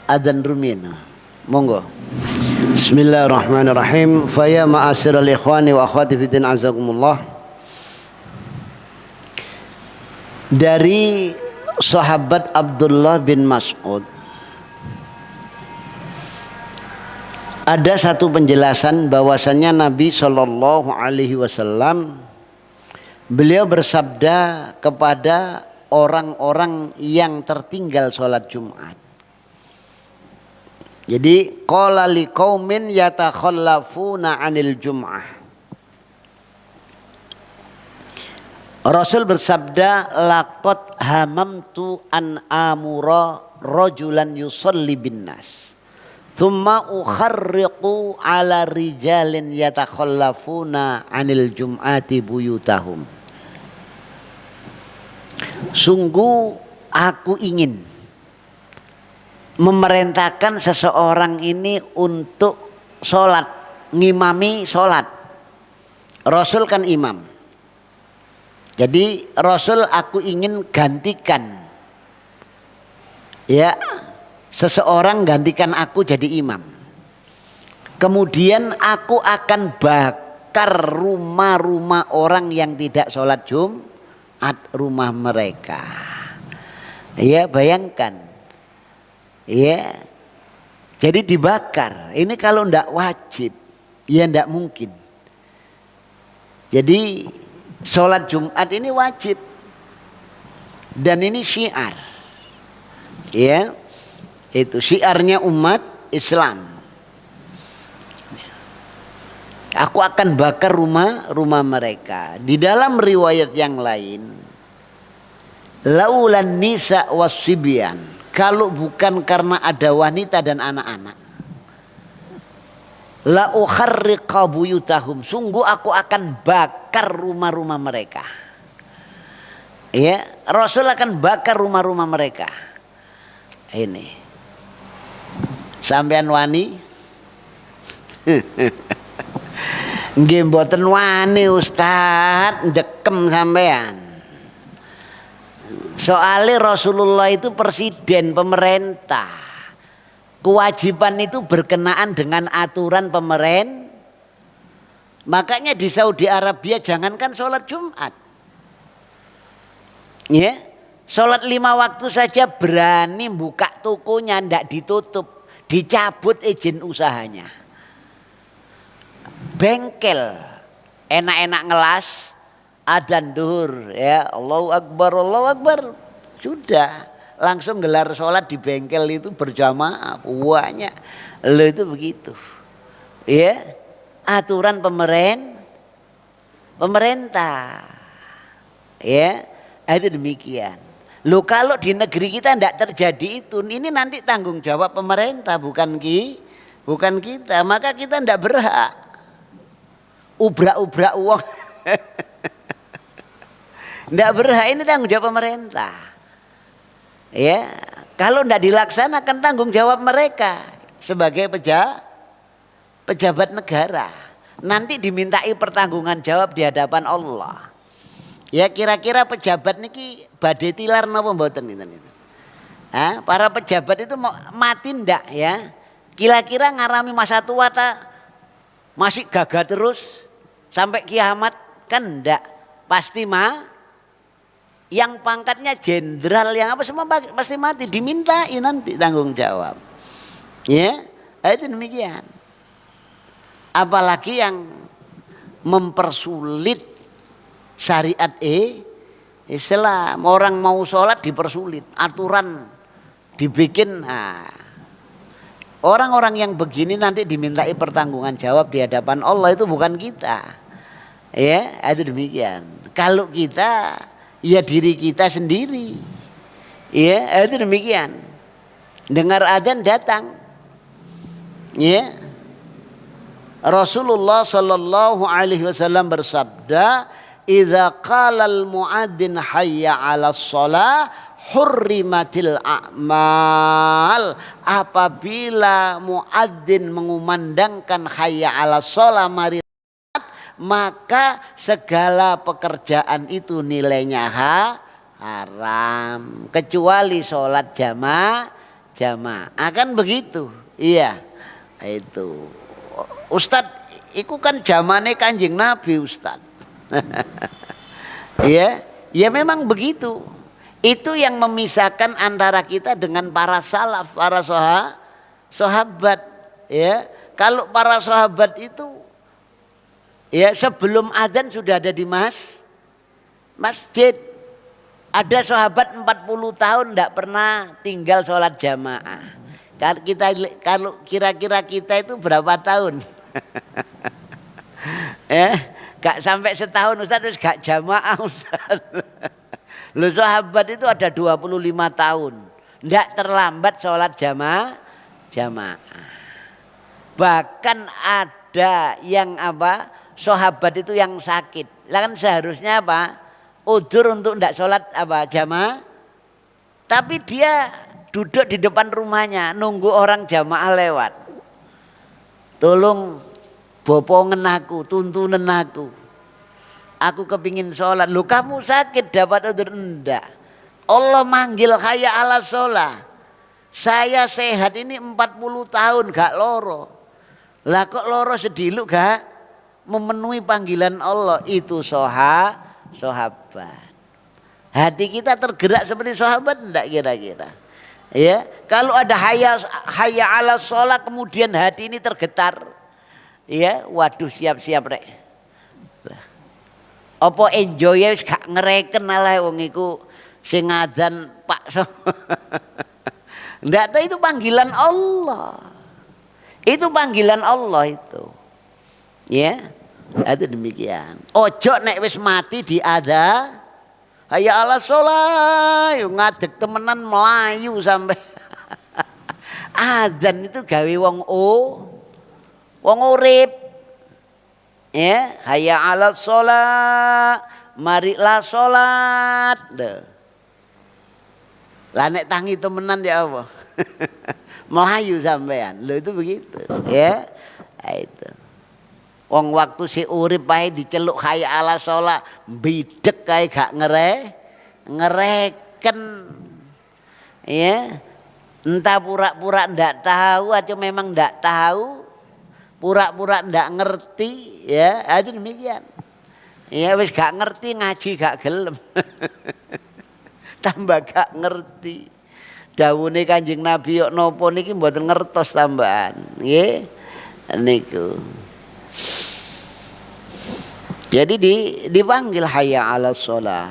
adzan rumin. Monggo. Bismillahirrahmanirrahim. Fa ya ma'asyiral ikhwani wa akhwati fiddin azakumullah. Dari sahabat Abdullah bin Mas'ud ada satu penjelasan bahwasannya Nabi Shallallahu Alaihi Wasallam beliau bersabda kepada orang-orang yang tertinggal sholat Jumat. Jadi qala liqaumin yatakhallafuna 'anil Jum'ah. Rasul bersabda, laqad hamamtu an amura rajulan yusalli bin nas. Thumma ukharriqu ala rijalin yatakhallafuna 'anil jum'ati buyutahum. Sungguh aku ingin memerintahkan seseorang ini untuk sholat, ngimami sholat. Rasul kan imam. Jadi Rasul aku ingin gantikan, ya, seseorang gantikan aku jadi imam. Kemudian aku akan bakar rumah-rumah orang yang tidak sholat Jumat, rumah mereka. Ya, bayangkan. Ya. Jadi dibakar. Ini kalau ndak wajib, ya ndak mungkin. Jadi sholat Jumat ini wajib. Dan ini syiar. Ya. Itu syiarnya umat Islam. Aku akan bakar rumah mereka. Di dalam riwayat yang lain, laulan nisa wasibyan, kalau bukan karena ada wanita dan anak-anak, la ukharriqa buyutahum, sungguh aku akan bakar rumah-rumah mereka. Ya, Rasul akan bakar rumah-rumah mereka. Ini sampean wani? Nggih mboten wani Ustaz, ndekem sampean. Soalnya Rasulullah itu presiden pemerintah. Kewajiban itu berkenaan dengan aturan pemerintah. Makanya di Saudi Arabia jangankan sholat Jumat. Ya, sholat 5 waktu saja berani buka tokonya, ndak ditutup, dicabut izin usahanya. Bengkel enak-enak ngelas, adzan duhur, ya Allahu Akbar, sudah langsung gelar sholat di bengkel itu berjamaah banyak. Lo itu begitu, ya aturan pemerintah, ya itu demikian. Lo kalau di negeri kita tidak terjadi itu, ini nanti tanggung jawab pemerintah, bukan kita, maka kita tidak berhak ubrak-ubrak uang. Tidak berhak, ini tanggung jawab pemerintah. Ya, kalau tidak dilaksanakan tanggung jawab mereka sebagai pejabat negara. Nanti dimintai pertanggungan jawab di hadapan Allah. Ya kira-kira pejabat niki badhe tilar napa mboten itu. Para pejabat itu mau mati ndak ya? Kira-kira ngarami masa tua masih gagah terus sampai kiamat kan enggak, pasti yang pangkatnya jenderal yang apa semua pasti mati, dimintai nanti tanggung jawab. Ya, itu demikian. Apalagi yang mempersulit syariat Islam, orang mau sholat dipersulit, aturan dibikin. Orang-orang yang begini nanti dimintai pertanggungan jawab di hadapan Allah, itu bukan kita. Ya, itu demikian. Kalau kita, ya diri kita sendiri. Ya, itu demikian. Dengar adzan datang. Ya. Rasulullah sallallahu alaihi wasallam bersabda, "Idza qala al-muadzin hayya 'alas shalah hurrimatil a'mal." Apabila muadzin mengumandangkan hayya 'alas shalah, mari, maka segala pekerjaan itu nilainya haram kecuali sholat jamaah. Akan begitu. Iya. Itu. Ustadz, itu kan zamane Kanjeng Nabi, Ustadz. Ya memang begitu. Itu yang memisahkan antara kita dengan para salaf, para sahabat. Ya, kalau para sahabat itu, ya sebelum adzan sudah ada di masjid. Ada sahabat 40 tahun tidak pernah tinggal sholat jamaah. Kalau kira-kira kita itu berapa tahun? Gak sampai setahun Ustaz, terus gak jamaah Ustaz. Loh, sahabat itu ada 25 tahun tidak terlambat sholat jamaah. Bahkan ada yang sahabat itu yang sakit. Lah kan seharusnya udzur untuk tidak sholat jamaah. Tapi dia duduk di depan rumahnya nunggu orang jamaah lewat. Tolong bopongen aku, tuntunen aku. Aku kepingin sholat. Lu kamu sakit dapat udzur? Enggak. Allah manggil hayya ala sholat. Saya sehat ini 40 tahun gak loro. Lah kok loro sedilu gak memenuhi panggilan Allah. Itu sahabat. Hati kita tergerak seperti sahabat enggak kira-kira? Ya, kalau ada hayya ala sholat kemudian hati ini tergetar. Ya, waduh siap-siap rek. Apa enjoy wis gak ngereken alah wong iku sing ngadzan Pak. Ndak tahu itu panggilan Allah. Itu panggilan Allah itu. Ya. Itu demikian. Ojo nek wis mati diada hayya ala sholat ngadeg temenan melayu sampai adzan itu gawe wong urip. Ya, hayya ala sholat, marilah sholat. Lah nek tangi temenan ya apa? Melayu sampean. Lho itu begitu, ya. Nah, itu. Wong waktu si urip bae diceluk hayya ala sholat, bidek kae gak ngereken. Ya. Entah pura-pura ndak tahu atau memang ndak tahu, pura-pura ndak ngerti, ya. Itu demikian. Ya wis gak ngerti ngaji gak gelem. Tambah gak ngerti. Dawuhe Kanjeng Nabi yok napa niki mboten ngertos tambahan, nggih. Niku. Jadi dipanggil hayya 'alas shalah.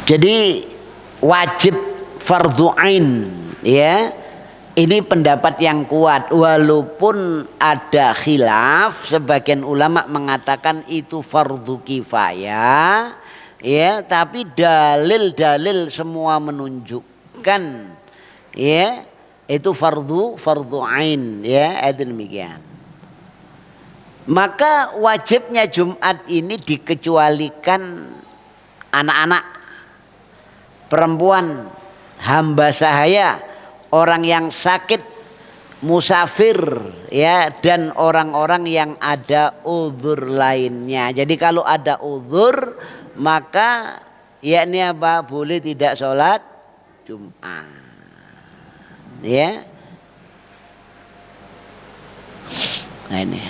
Jadi wajib fardhu ain, ya. Ini pendapat yang kuat walaupun ada khilaf, sebagian ulama mengatakan itu fardhu kifayah, ya, tapi dalil-dalil semua menunjukkan, ya, itu fardhu ain, ya, itu demikian. Maka wajibnya Jumat ini dikecualikan anak-anak, perempuan, hamba sahaya, orang yang sakit, musafir, ya, dan orang-orang yang ada uzur lainnya. Jadi kalau ada uzur maka yakni apa? Boleh tidak sholat Jumat, ya. Nah ini.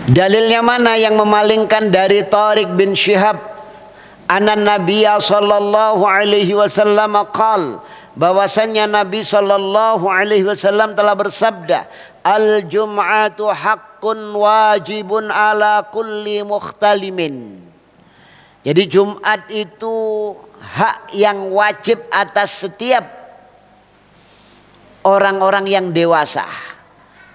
Dalilnya mana? Yang memalingkan dari Tariq bin Syihab anan Nabiya sallallahu alaihi wasallam qala, bahwasannya Nabi sallallahu alaihi wasallam telah bersabda, al jum'atu haqqun wajibun ala kulli mukhtalimin. Jadi Jumat itu hak yang wajib atas setiap orang-orang yang dewasa,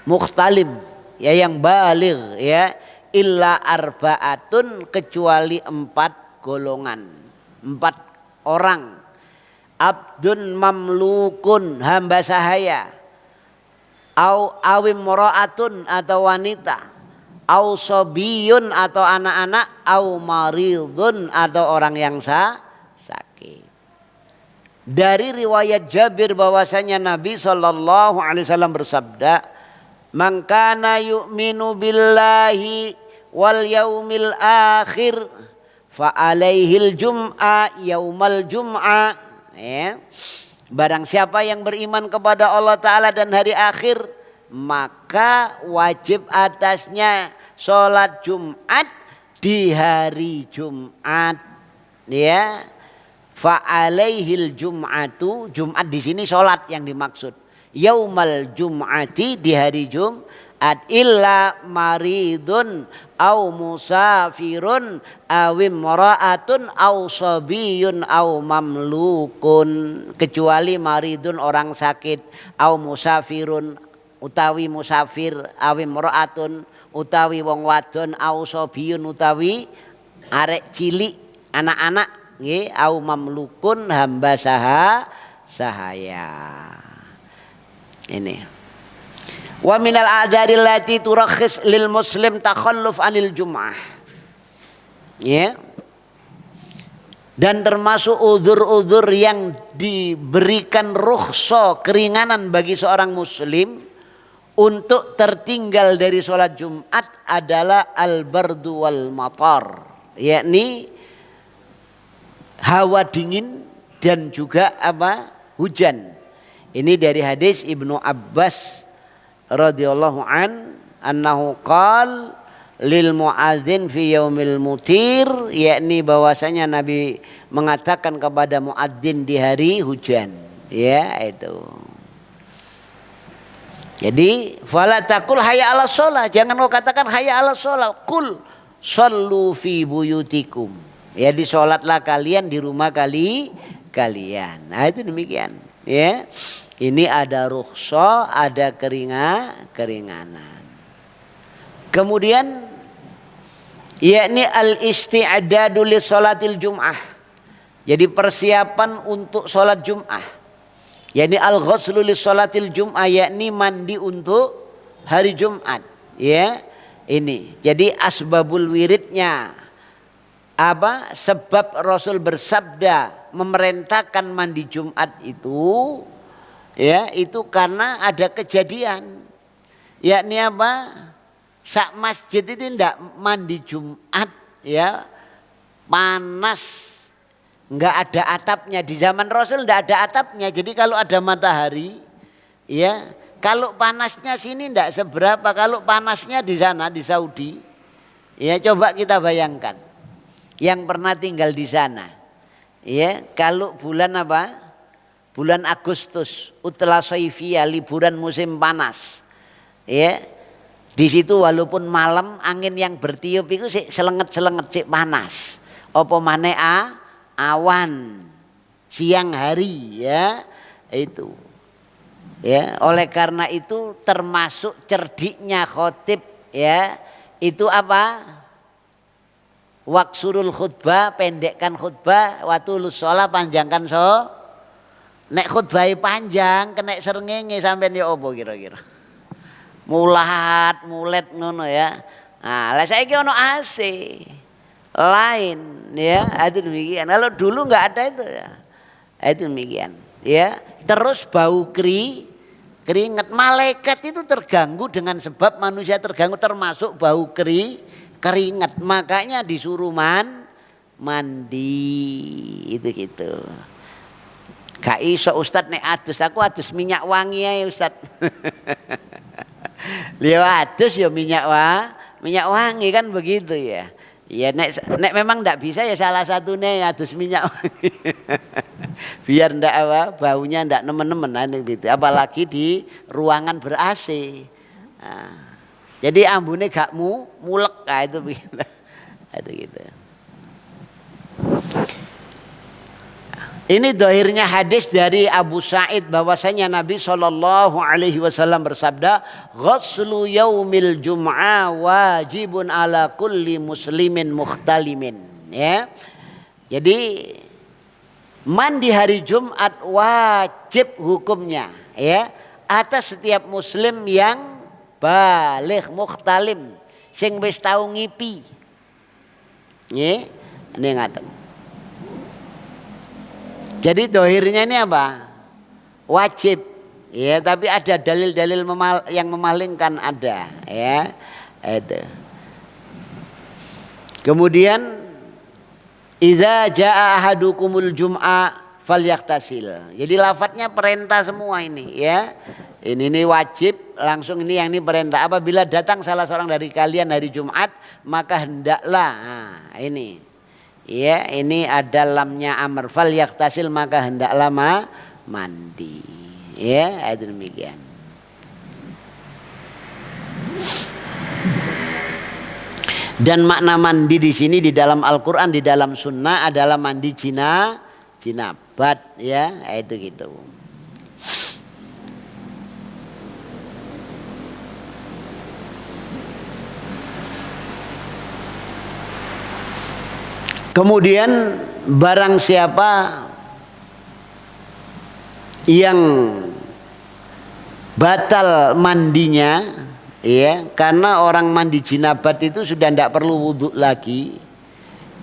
mukhtalim, ya, yang baligh, ya, illa arba'atun, kecuali 4 golongan, 4 orang. Abdun mamlukun, hamba sahaya, au awim mura'atun, atau wanita, au sobiyun, atau anak-anak, au maridun, atau orang yang sakit. Dari riwayat Jabir bahwasanya Nabi sallallahu alaihi wasallam bersabda, man kana yu'minu billahi wal yaumil akhir fa alaihil jum'a yaumal jum'a, ya. Barang siapa yang beriman kepada Allah Ta'ala dan hari akhir, maka wajib atasnya sholat Jumat di hari Jumat, ya. Fa alaihil jum'atu, Jumat di sini sholat yang dimaksud, yaumal jum'ati, di hari Jumat, illa maridun au musafirun awim mura'atun au sabiyun au mamlukun, kecuali maridun, orang sakit, au musafirun, utawi musafir, awim mura'atun, utawi wong wadon, au sabiyun, utawi arek cilik, anak-anak, nggih, au mamlukun, hamba sahaya. Ini wa minal a'dari allati turakhis lil muslim takhalluf anil jum'ah. Ya. Dan termasuk uzur-uzur yang diberikan rukhsah, keringanan bagi seorang muslim untuk tertinggal dari sholat Jumat adalah al-bardu wal matar, yakni hawa dingin dan juga apa? Hujan. Ini dari hadis Ibnu Abbas radhiyallahu annahu qala lil muadzin fi yaumil mutir, yakni bahwasanya Nabi mengatakan kepada muadzin di hari hujan. Ya, itu. Jadi fala taqul hayya 'alas shalah, jangan kau katakan hayya 'alas shalah, qul shallu fi buyutikum. Ya, disolatlah kalian di rumah kalian. Nah, itu demikian. Ya. Ini ada rukhsah, ada keringanan. Kemudian yakni al-isti'dadu li sholatil jum'ah. Jadi persiapan untuk sholat Jum'ah. Yakni al-ghuslu li sholatil jum'ah, yakni mandi untuk hari Jumat. Ya, ini. Jadi asbabul wiridnya apa? Sebab Rasul bersabda memerintahkan mandi Jumat itu, ya, itu karena ada kejadian. Yakni apa? Sak masjid itu tidak mandi Jumat, ya, panas. Enggak ada atapnya, di zaman Rasul enggak ada atapnya. Jadi kalau ada matahari, ya, kalau panasnya sini enggak seberapa, kalau panasnya di sana di Saudi, ya, coba kita bayangkan yang pernah tinggal di sana, ya, kalau bulan apa? Bulan Agustus, utla soifia, liburan musim panas, ya, di situ walaupun malam angin yang bertiup itu sih selenget-selenget sih panas. Apa maneh awan siang hari, ya, itu. Ya, oleh karena itu termasuk cerdiknya khotib, ya, itu apa? Waksurul khutbah, pendekkan khutbah, watulus sholat, panjangkan nek khutbah panjang kena srengenge sampean ya apa kira-kira? Mulet ngono, ya. Nah, lah saiki ono AC. Lain, ya, itu demikian. Kalau dulu enggak ada itu, ya. Itu demikian, ya. Terus bau keringat, malaikat itu terganggu dengan sebab manusia terganggu, termasuk bau keringat. Makanya disuruh mandi itu gitu. Gak iso Ustad nek adus minyak wangi ae Ustad. Lihat adus ya minyak wangi kan begitu, ya. Ya nek memang ndak bisa ya salah satunya adus minyak wangi. Biar ndak apa baunya ndak nemen-nemen gitu. Apalagi di ruangan ber-AC. Nah, jadi ambune gak mulek itu begitu. Ada gitu. Ini dohirnya hadis dari Abu Sa'id bahwasanya Nabi SAW bersabda, ghuslu yaumil jum'ah wajibun ala kulli muslimin mukhtalimin. Ya. Jadi mandi hari Jumat wajib hukumnya, ya, atas setiap muslim yang baligh mukhtalim sing wis tau ngipi. Nggih, ini ngaten. Jadi dohirnya ini apa? Wajib, ya, tapi ada dalil-dalil yang memalingkan ada, ya, itu. Kemudian idza jaa ahadukumul jum'a falyaktasil. Jadi lafadznya perintah semua ini, ya. Ini wajib, langsung ini yang ini perintah. Apabila datang salah seorang dari kalian hari Jumat, maka hendaklah, nah, ini. Ya, ini ada lamnya amr, fal yaktasil, maka hendaklah mandi. Ya, itu demikian. Dan makna mandi di sini di dalam Al-Qur'an, di dalam sunnah adalah mandi jinabat, ya, itu gitu. Kemudian barang siapa yang batal mandinya, ya, karena orang mandi jinabat itu sudah tidak perlu wudhu lagi,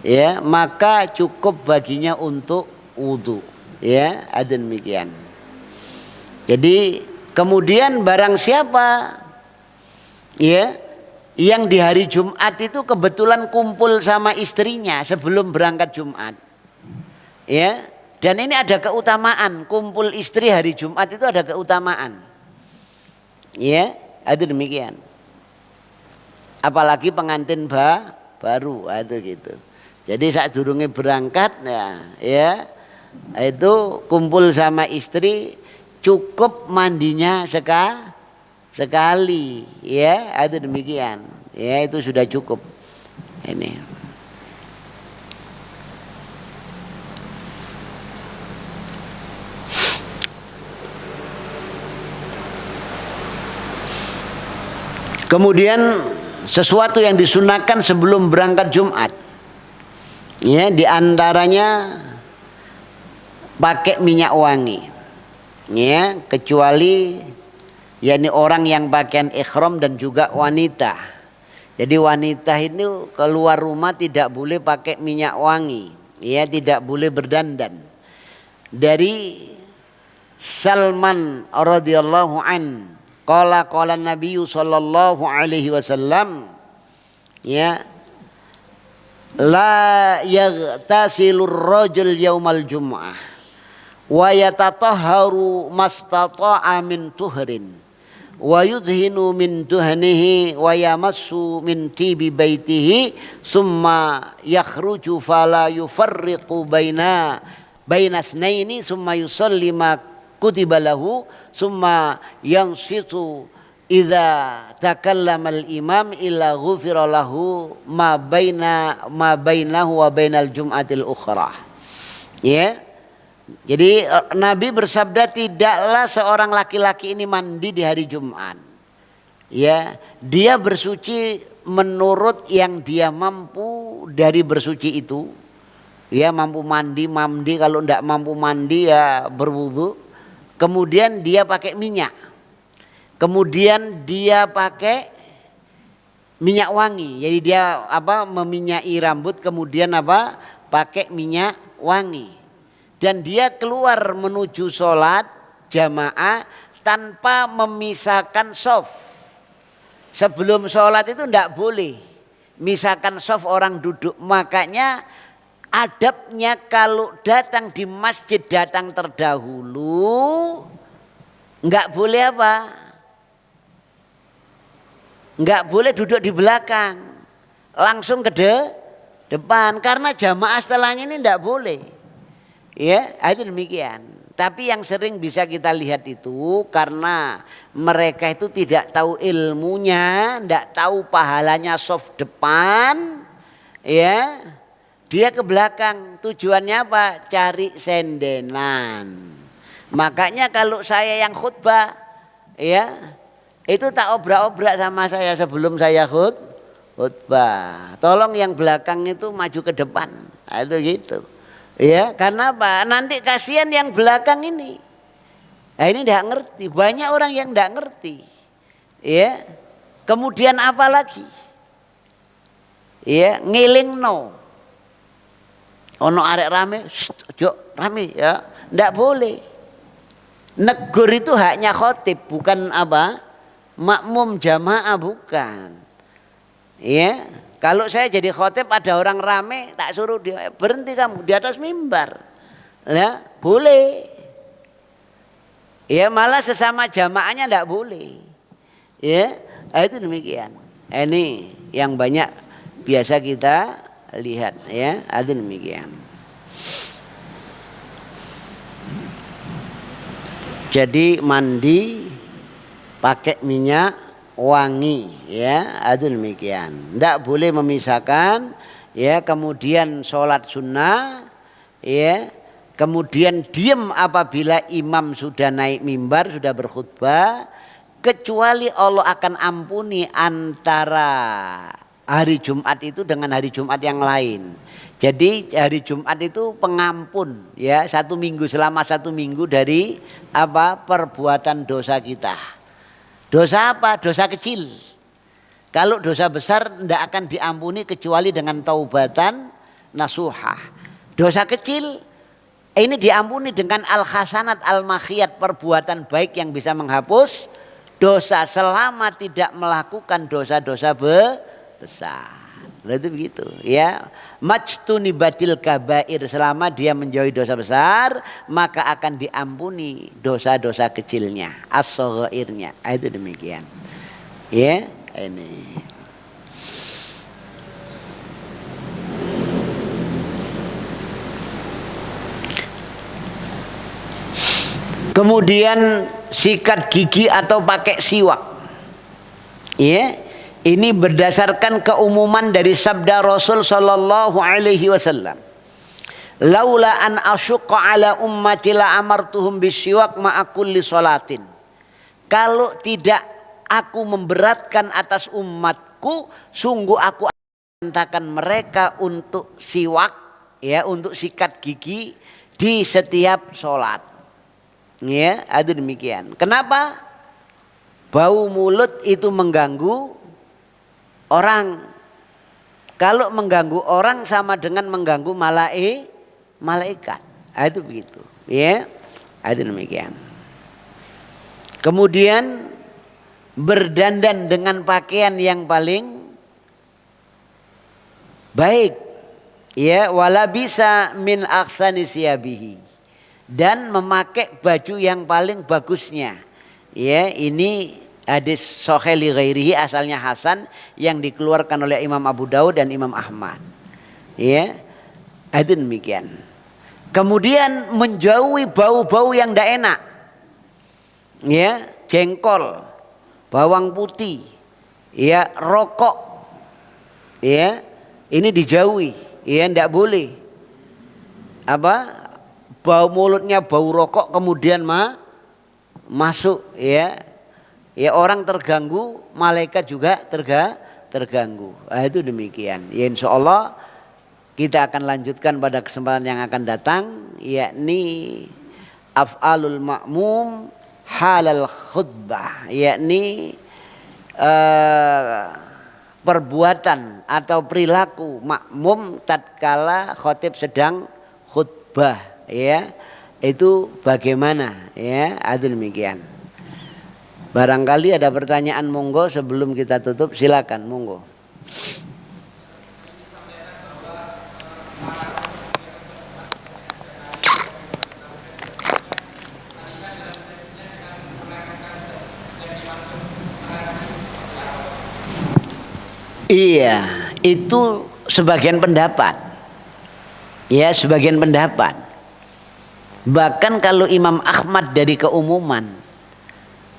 ya, maka cukup baginya untuk wudu. Ya, ada demikian. Jadi kemudian barang siapa ya yang di hari Jumat itu kebetulan kumpul sama istrinya sebelum berangkat Jumat. Ya, dan ini ada keutamaan, kumpul istri hari Jumat itu ada keutamaan. Ya, ada demikian. Apalagi pengantin baru ada gitu. Jadi saat durunge berangkat ya itu kumpul sama istri, cukup mandinya sekali ya, ada demikian. Ya, itu sudah cukup. Ini. Kemudian sesuatu yang disunahkan sebelum berangkat Jumat. Ya, diantaranya pakai minyak wangi. Ya, kecuali yakni orang yang pakaian ihram dan juga wanita. Jadi wanita itu keluar rumah tidak boleh pakai minyak wangi. Ya, tidak boleh berdandan. Dari Salman radhiyallahu an qala Nabi sallallahu alaihi wasallam ya la yaghtasilur rajul yaumal jum'ah wa yatatahharu mastata'a min tuhrin wa yudhinu min duhnihi wa yamassu min tibi baitihi summa yakhruju fala yufarriqu baina snaini summa yusalli ma kutiba lahu summa yansitu idza takallama al-imam illa ghufira lahu ma bainahu wa bainal jum'atil ukhra. Ya. Jadi Nabi bersabda tidaklah seorang laki-laki ini mandi di hari Jumat. Ya, dia bersuci menurut yang dia mampu dari bersuci itu. Ya, mampu mandi, kalau tidak mampu mandi ya berwudu. Kemudian dia pakai minyak. Kemudian dia pakai minyak wangi. Jadi dia meminyaki rambut kemudian pakai minyak wangi. Dan dia keluar menuju sholat jamaah tanpa memisahkan shaf. Sebelum sholat itu tidak boleh misahkan shaf orang duduk. Makanya adabnya kalau datang di masjid datang terdahulu, enggak boleh enggak boleh duduk di belakang, langsung ke depan karena jamaah setelahnya ini enggak boleh. Ya, itu demikian. Tapi yang sering bisa kita lihat itu karena mereka itu tidak tahu ilmunya, enggak tahu pahalanya shaf depan, ya. Dia ke belakang, tujuannya apa? Cari sendenan. Makanya kalau saya yang khutbah, ya itu tak obrak-obrak sama saya sebelum saya khutbah. Tolong yang belakang itu maju ke depan, itu gitu. Ya, karena apa? Nanti kasihan yang belakang ini. Nah, ini tidak ngerti. Banyak orang yang tidak ngerti. Ya, kemudian apa lagi? Ya, ngiling ono arek rame, ojo rame ya, ndak boleh. Negur itu haknya khotib, bukan makmum jamaah, bukan. Ya, kalau saya jadi khotib ada orang rame, tak suruh dia berhenti kamu di atas mimbar, ya boleh. Ya malah sesama jamaahnya ndak boleh. Ya, itu demikian. Ini yang banyak biasa kita lihat ya, ada demikian. Jadi mandi pakai minyak wangi ya, ada demikian. Tidak boleh memisahkan ya, kemudian sholat sunnah ya, kemudian diam apabila imam sudah naik mimbar, sudah berkhutbah, kecuali Allah akan ampuni antara hari Jumat itu dengan hari Jumat yang lain. Jadi hari Jumat itu pengampun ya, selama 1 minggu dari perbuatan dosa kita. Dosa apa? Dosa kecil. Kalau dosa besar tidak akan diampuni kecuali dengan taubatan nasuha. Dosa kecil ini diampuni dengan al-hasanat al-makhiyat, perbuatan baik yang bisa menghapus dosa selama tidak melakukan dosa-dosa besar. Berarti begitu ya. Majtunibatil kabair, selama dia menjauhi dosa besar maka akan diampuni dosa-dosa kecilnya, as-shaghairnya. Itu demikian. Ya, ini. Kemudian sikat gigi atau pakai siwak. Ya, ini berdasarkan keumuman dari sabda Rasul sallallahu alaihi wasallam. Laula an asyqa ala ummati la amartuhum bisiwak ma'a kulli salatin. Kalau tidak aku memberatkan atas umatku, sungguh aku akan perintahkan mereka untuk siwak, ya, untuk sikat gigi di setiap sholat. Ya, ada demikian. Kenapa? Bau mulut itu mengganggu orang. Kalau mengganggu orang sama dengan mengganggu malaikat. Itu begitu. Ya, ada demikian. Kemudian berdandan dengan pakaian yang paling baik. Ya, wala bisa min aksani siyabihi. Dan memakai baju yang paling bagusnya. Ya, ini hadis sahih li ghairihi, asalnya hasan, yang dikeluarkan oleh Imam Abu Daud dan Imam Ahmad. Ya, itu demikian. Kemudian menjauhi bau-bau yang tidak enak. Ya, jengkol, bawang putih, ya, rokok. Ya, ini dijauhi. Ya, tidak boleh. Apa? Bau mulutnya bau rokok kemudian masuk, ya. Ya, orang terganggu, malaikat juga terganggu. Itu demikian. Ya, insya Allah kita akan lanjutkan pada kesempatan yang akan datang, yakni af'alul ma'mum halal khutbah, yakni perbuatan atau perilaku makmum tatkala khotib sedang khutbah. Ya, itu bagaimana, ya, ada demikian. Barangkali ada pertanyaan, monggo sebelum kita tutup, silakan, monggo. Iya, itu sebagian pendapat. Ya, sebagian pendapat. Bahkan kalau Imam Ahmad dari keumuman,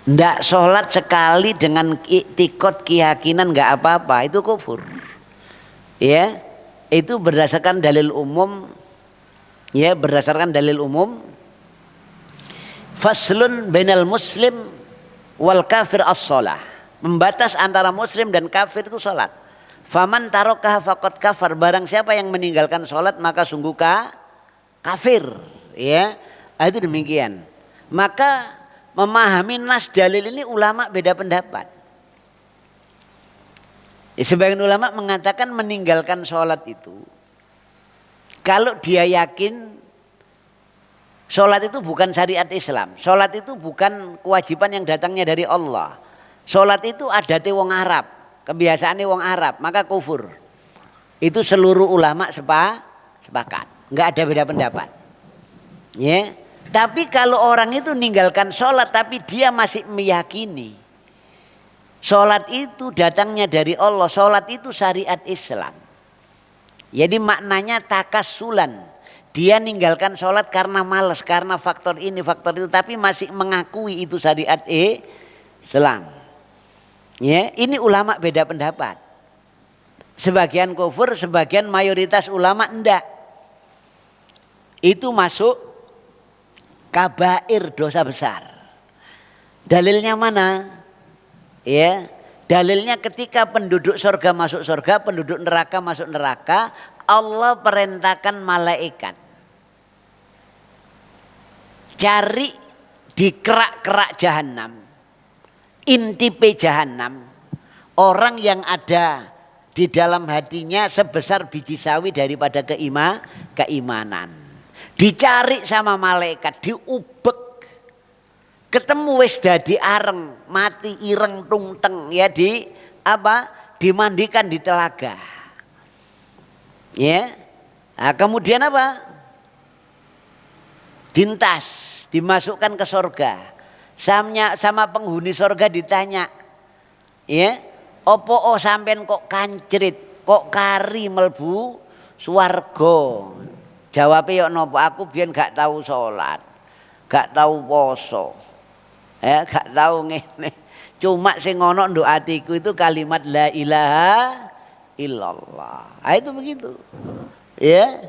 ndak sholat sekali dengan iktikad keyakinan nggak apa-apa, itu kufur. Ya, itu berdasarkan dalil umum. Ya, berdasarkan dalil umum. Faslun bainal muslim wal kafir as-shalah. Membatas antara muslim dan kafir itu sholat. Faman tarokah faqad kafar. Barang siapa yang meninggalkan sholat maka sungguh kafir. Ya, itu demikian. Maka memahami nas dalil ini ulama beda pendapat. Sebagian ulama mengatakan meninggalkan sholat itu, kalau dia yakin sholat itu bukan syariat Islam, sholat itu bukan kewajiban yang datangnya dari Allah, sholat itu adatnya wong Arab, kebiasaannya wong Arab, maka kufur. Itu seluruh ulama sepakat, nggak ada beda pendapat. Ya, tapi kalau orang itu meninggalkan sholat tapi dia masih meyakini sholat itu datangnya dari Allah, sholat itu syariat Islam. Jadi maknanya takasulan. Dia meninggalkan sholat karena malas, karena faktor ini, faktor itu, tapi masih mengakui itu syariat Islam. Ya, ini ulama beda pendapat. Sebagian kufur, sebagian mayoritas ulama enggak. Itu masuk kabair, dosa besar. Dalilnya mana? Ya, dalilnya ketika penduduk surga masuk surga, penduduk neraka masuk neraka, Allah perintahkan malaikat cari di kerak-kerak jahanam, intipe jahanam, orang yang ada di dalam hatinya sebesar biji sawi daripada keimanan. Dicari sama malaikat, diubek. Ketemu wis dadi areng, mati ireng tungteng ya dimandikan di telaga. Ya. Nah, kemudian apa? Dintas, dimasukkan ke surga. Sama penghuni surga ditanya, ya, opo sampean kok kancrit, kok kari melbu swarga? Jawabnya yok nopo, aku biyen gak tahu sholat, gak tahu poso, ya gak tahu ngene. Cuma sing ono nduk atiku itu kalimat la ilaha illallah. Ah, itu begitu, ya.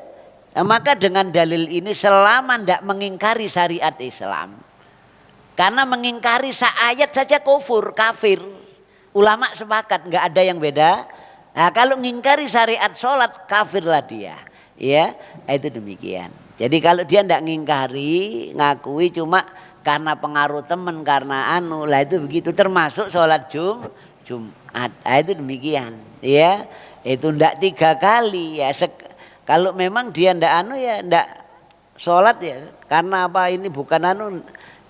Nah, maka dengan dalil ini selama tidak mengingkari syariat Islam, karena mengingkari seayat saja kafir. Ulama sepakat nggak ada yang beda. Nah, kalau mengingkari syariat sholat kafirlah dia. Ya, itu demikian. Jadi kalau dia tidak mengingkari, ngakui cuma karena pengaruh teman, karena lah itu begitu. Termasuk sholat Jumat. Nah, itu demikian. Ya, itu tidak 3 kali ya. Kalau memang dia ndak ya ndak sholat ya, karena apa ini bukan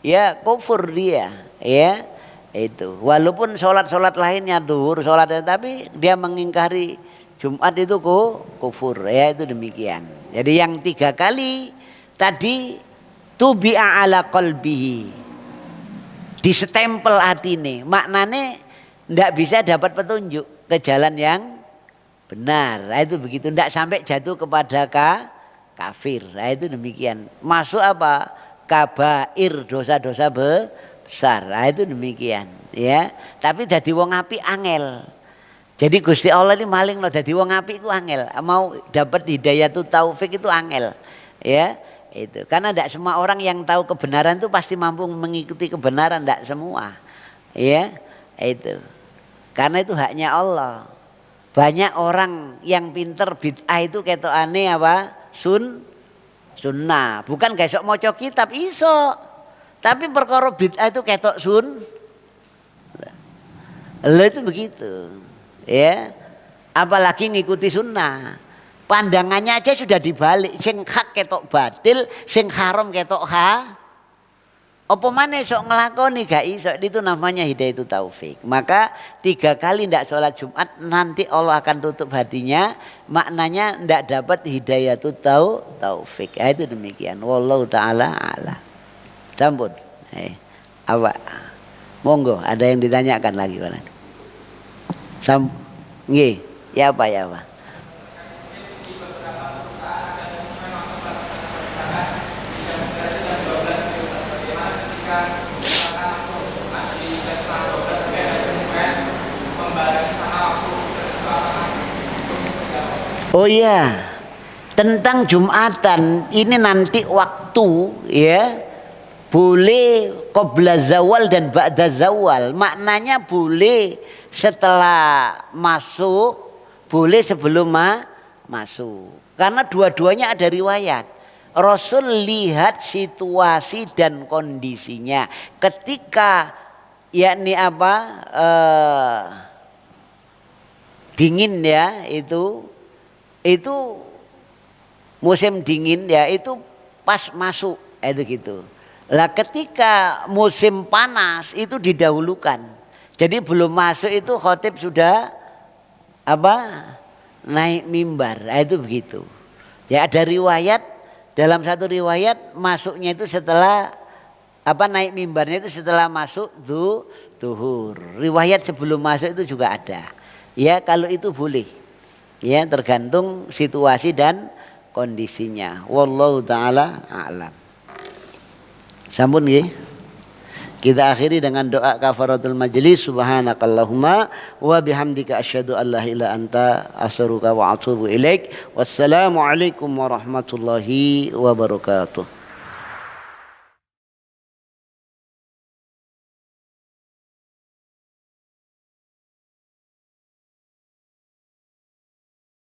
ya kufur dia ya itu. Walaupun sholat lainnya duhur sholat, tapi dia mengingkari Jumat itu kufur ya, itu demikian. Jadi yang 3 kali tadi tubi'a ala qalbihi, disestempel atine, maknane ndak bisa dapat petunjuk ke jalan yang benar. Nah, itu begitu, tidak sampai jatuh kepada kafir. Nah, itu demikian. Masuk apa? Kabair, dosa-dosa besar. Nah, itu demikian. Ya. Tapi dadi wong apik angel. Jadi Gusti Allah ini maling loh, dadi wong apik itu angel. Mau dapat hidayah itu taufik itu angel. Ya, itu. Karena tidak semua orang yang tahu kebenaran itu pasti mampu mengikuti kebenaran, tidak semua. Ya, itu. Karena itu haknya Allah. Banyak orang yang pinter bid'ah itu ketokane apa? Sunnah. Bukan gak sok maca kitab iso. Tapi perkara bid'ah itu ketok Lha itu begitu. Ya. Apalagi ngikuti sunnah. Pandangannya aja sudah dibalik. Sing hak ketok batil, sing haram ketok apa mana sok ngelakoni gak iso. Itu namanya hidayah taufik. Maka 3 kali ndak sholat Jumat nanti Allah akan tutup hatinya. Maknanya ndak dapat hidayah taufik. Itu demikian. Wallahu ta'ala a'lam. Sampun. Apa? Monggo, ada yang ditanyakan lagi mana? Nggih, ya apa ya apa? Oh iya, tentang Jumatan ini nanti waktu ya boleh qabla zawal dan ba'da zawal. Maknanya boleh setelah masuk, boleh sebelum masuk. Karena dua-duanya ada riwayat. Rasul lihat situasi dan kondisinya ketika yakni apa dingin ya, itu musim dingin ya, itu pas masuk itu gitu. Lah ketika musim panas itu didahulukan. Jadi belum masuk itu khotib sudah apa naik mimbar. Nah, itu begitu. Ya ada riwayat, dalam satu riwayat masuknya itu setelah apa naik mimbarnya itu setelah masuk zuhur. Riwayat sebelum masuk itu juga ada. Ya kalau itu boleh. Ya tergantung situasi dan kondisinya. Wallahu taala a'lam. Sampun nggih. Kita akhiri dengan doa kafaratul majlis. Subhanakallahumma wa bihamdika asyhadu an la ilaha illa anta astaghfiruka wa atubu ilaik. Wassalamu alaikum warahmatullahi wabarakatuh.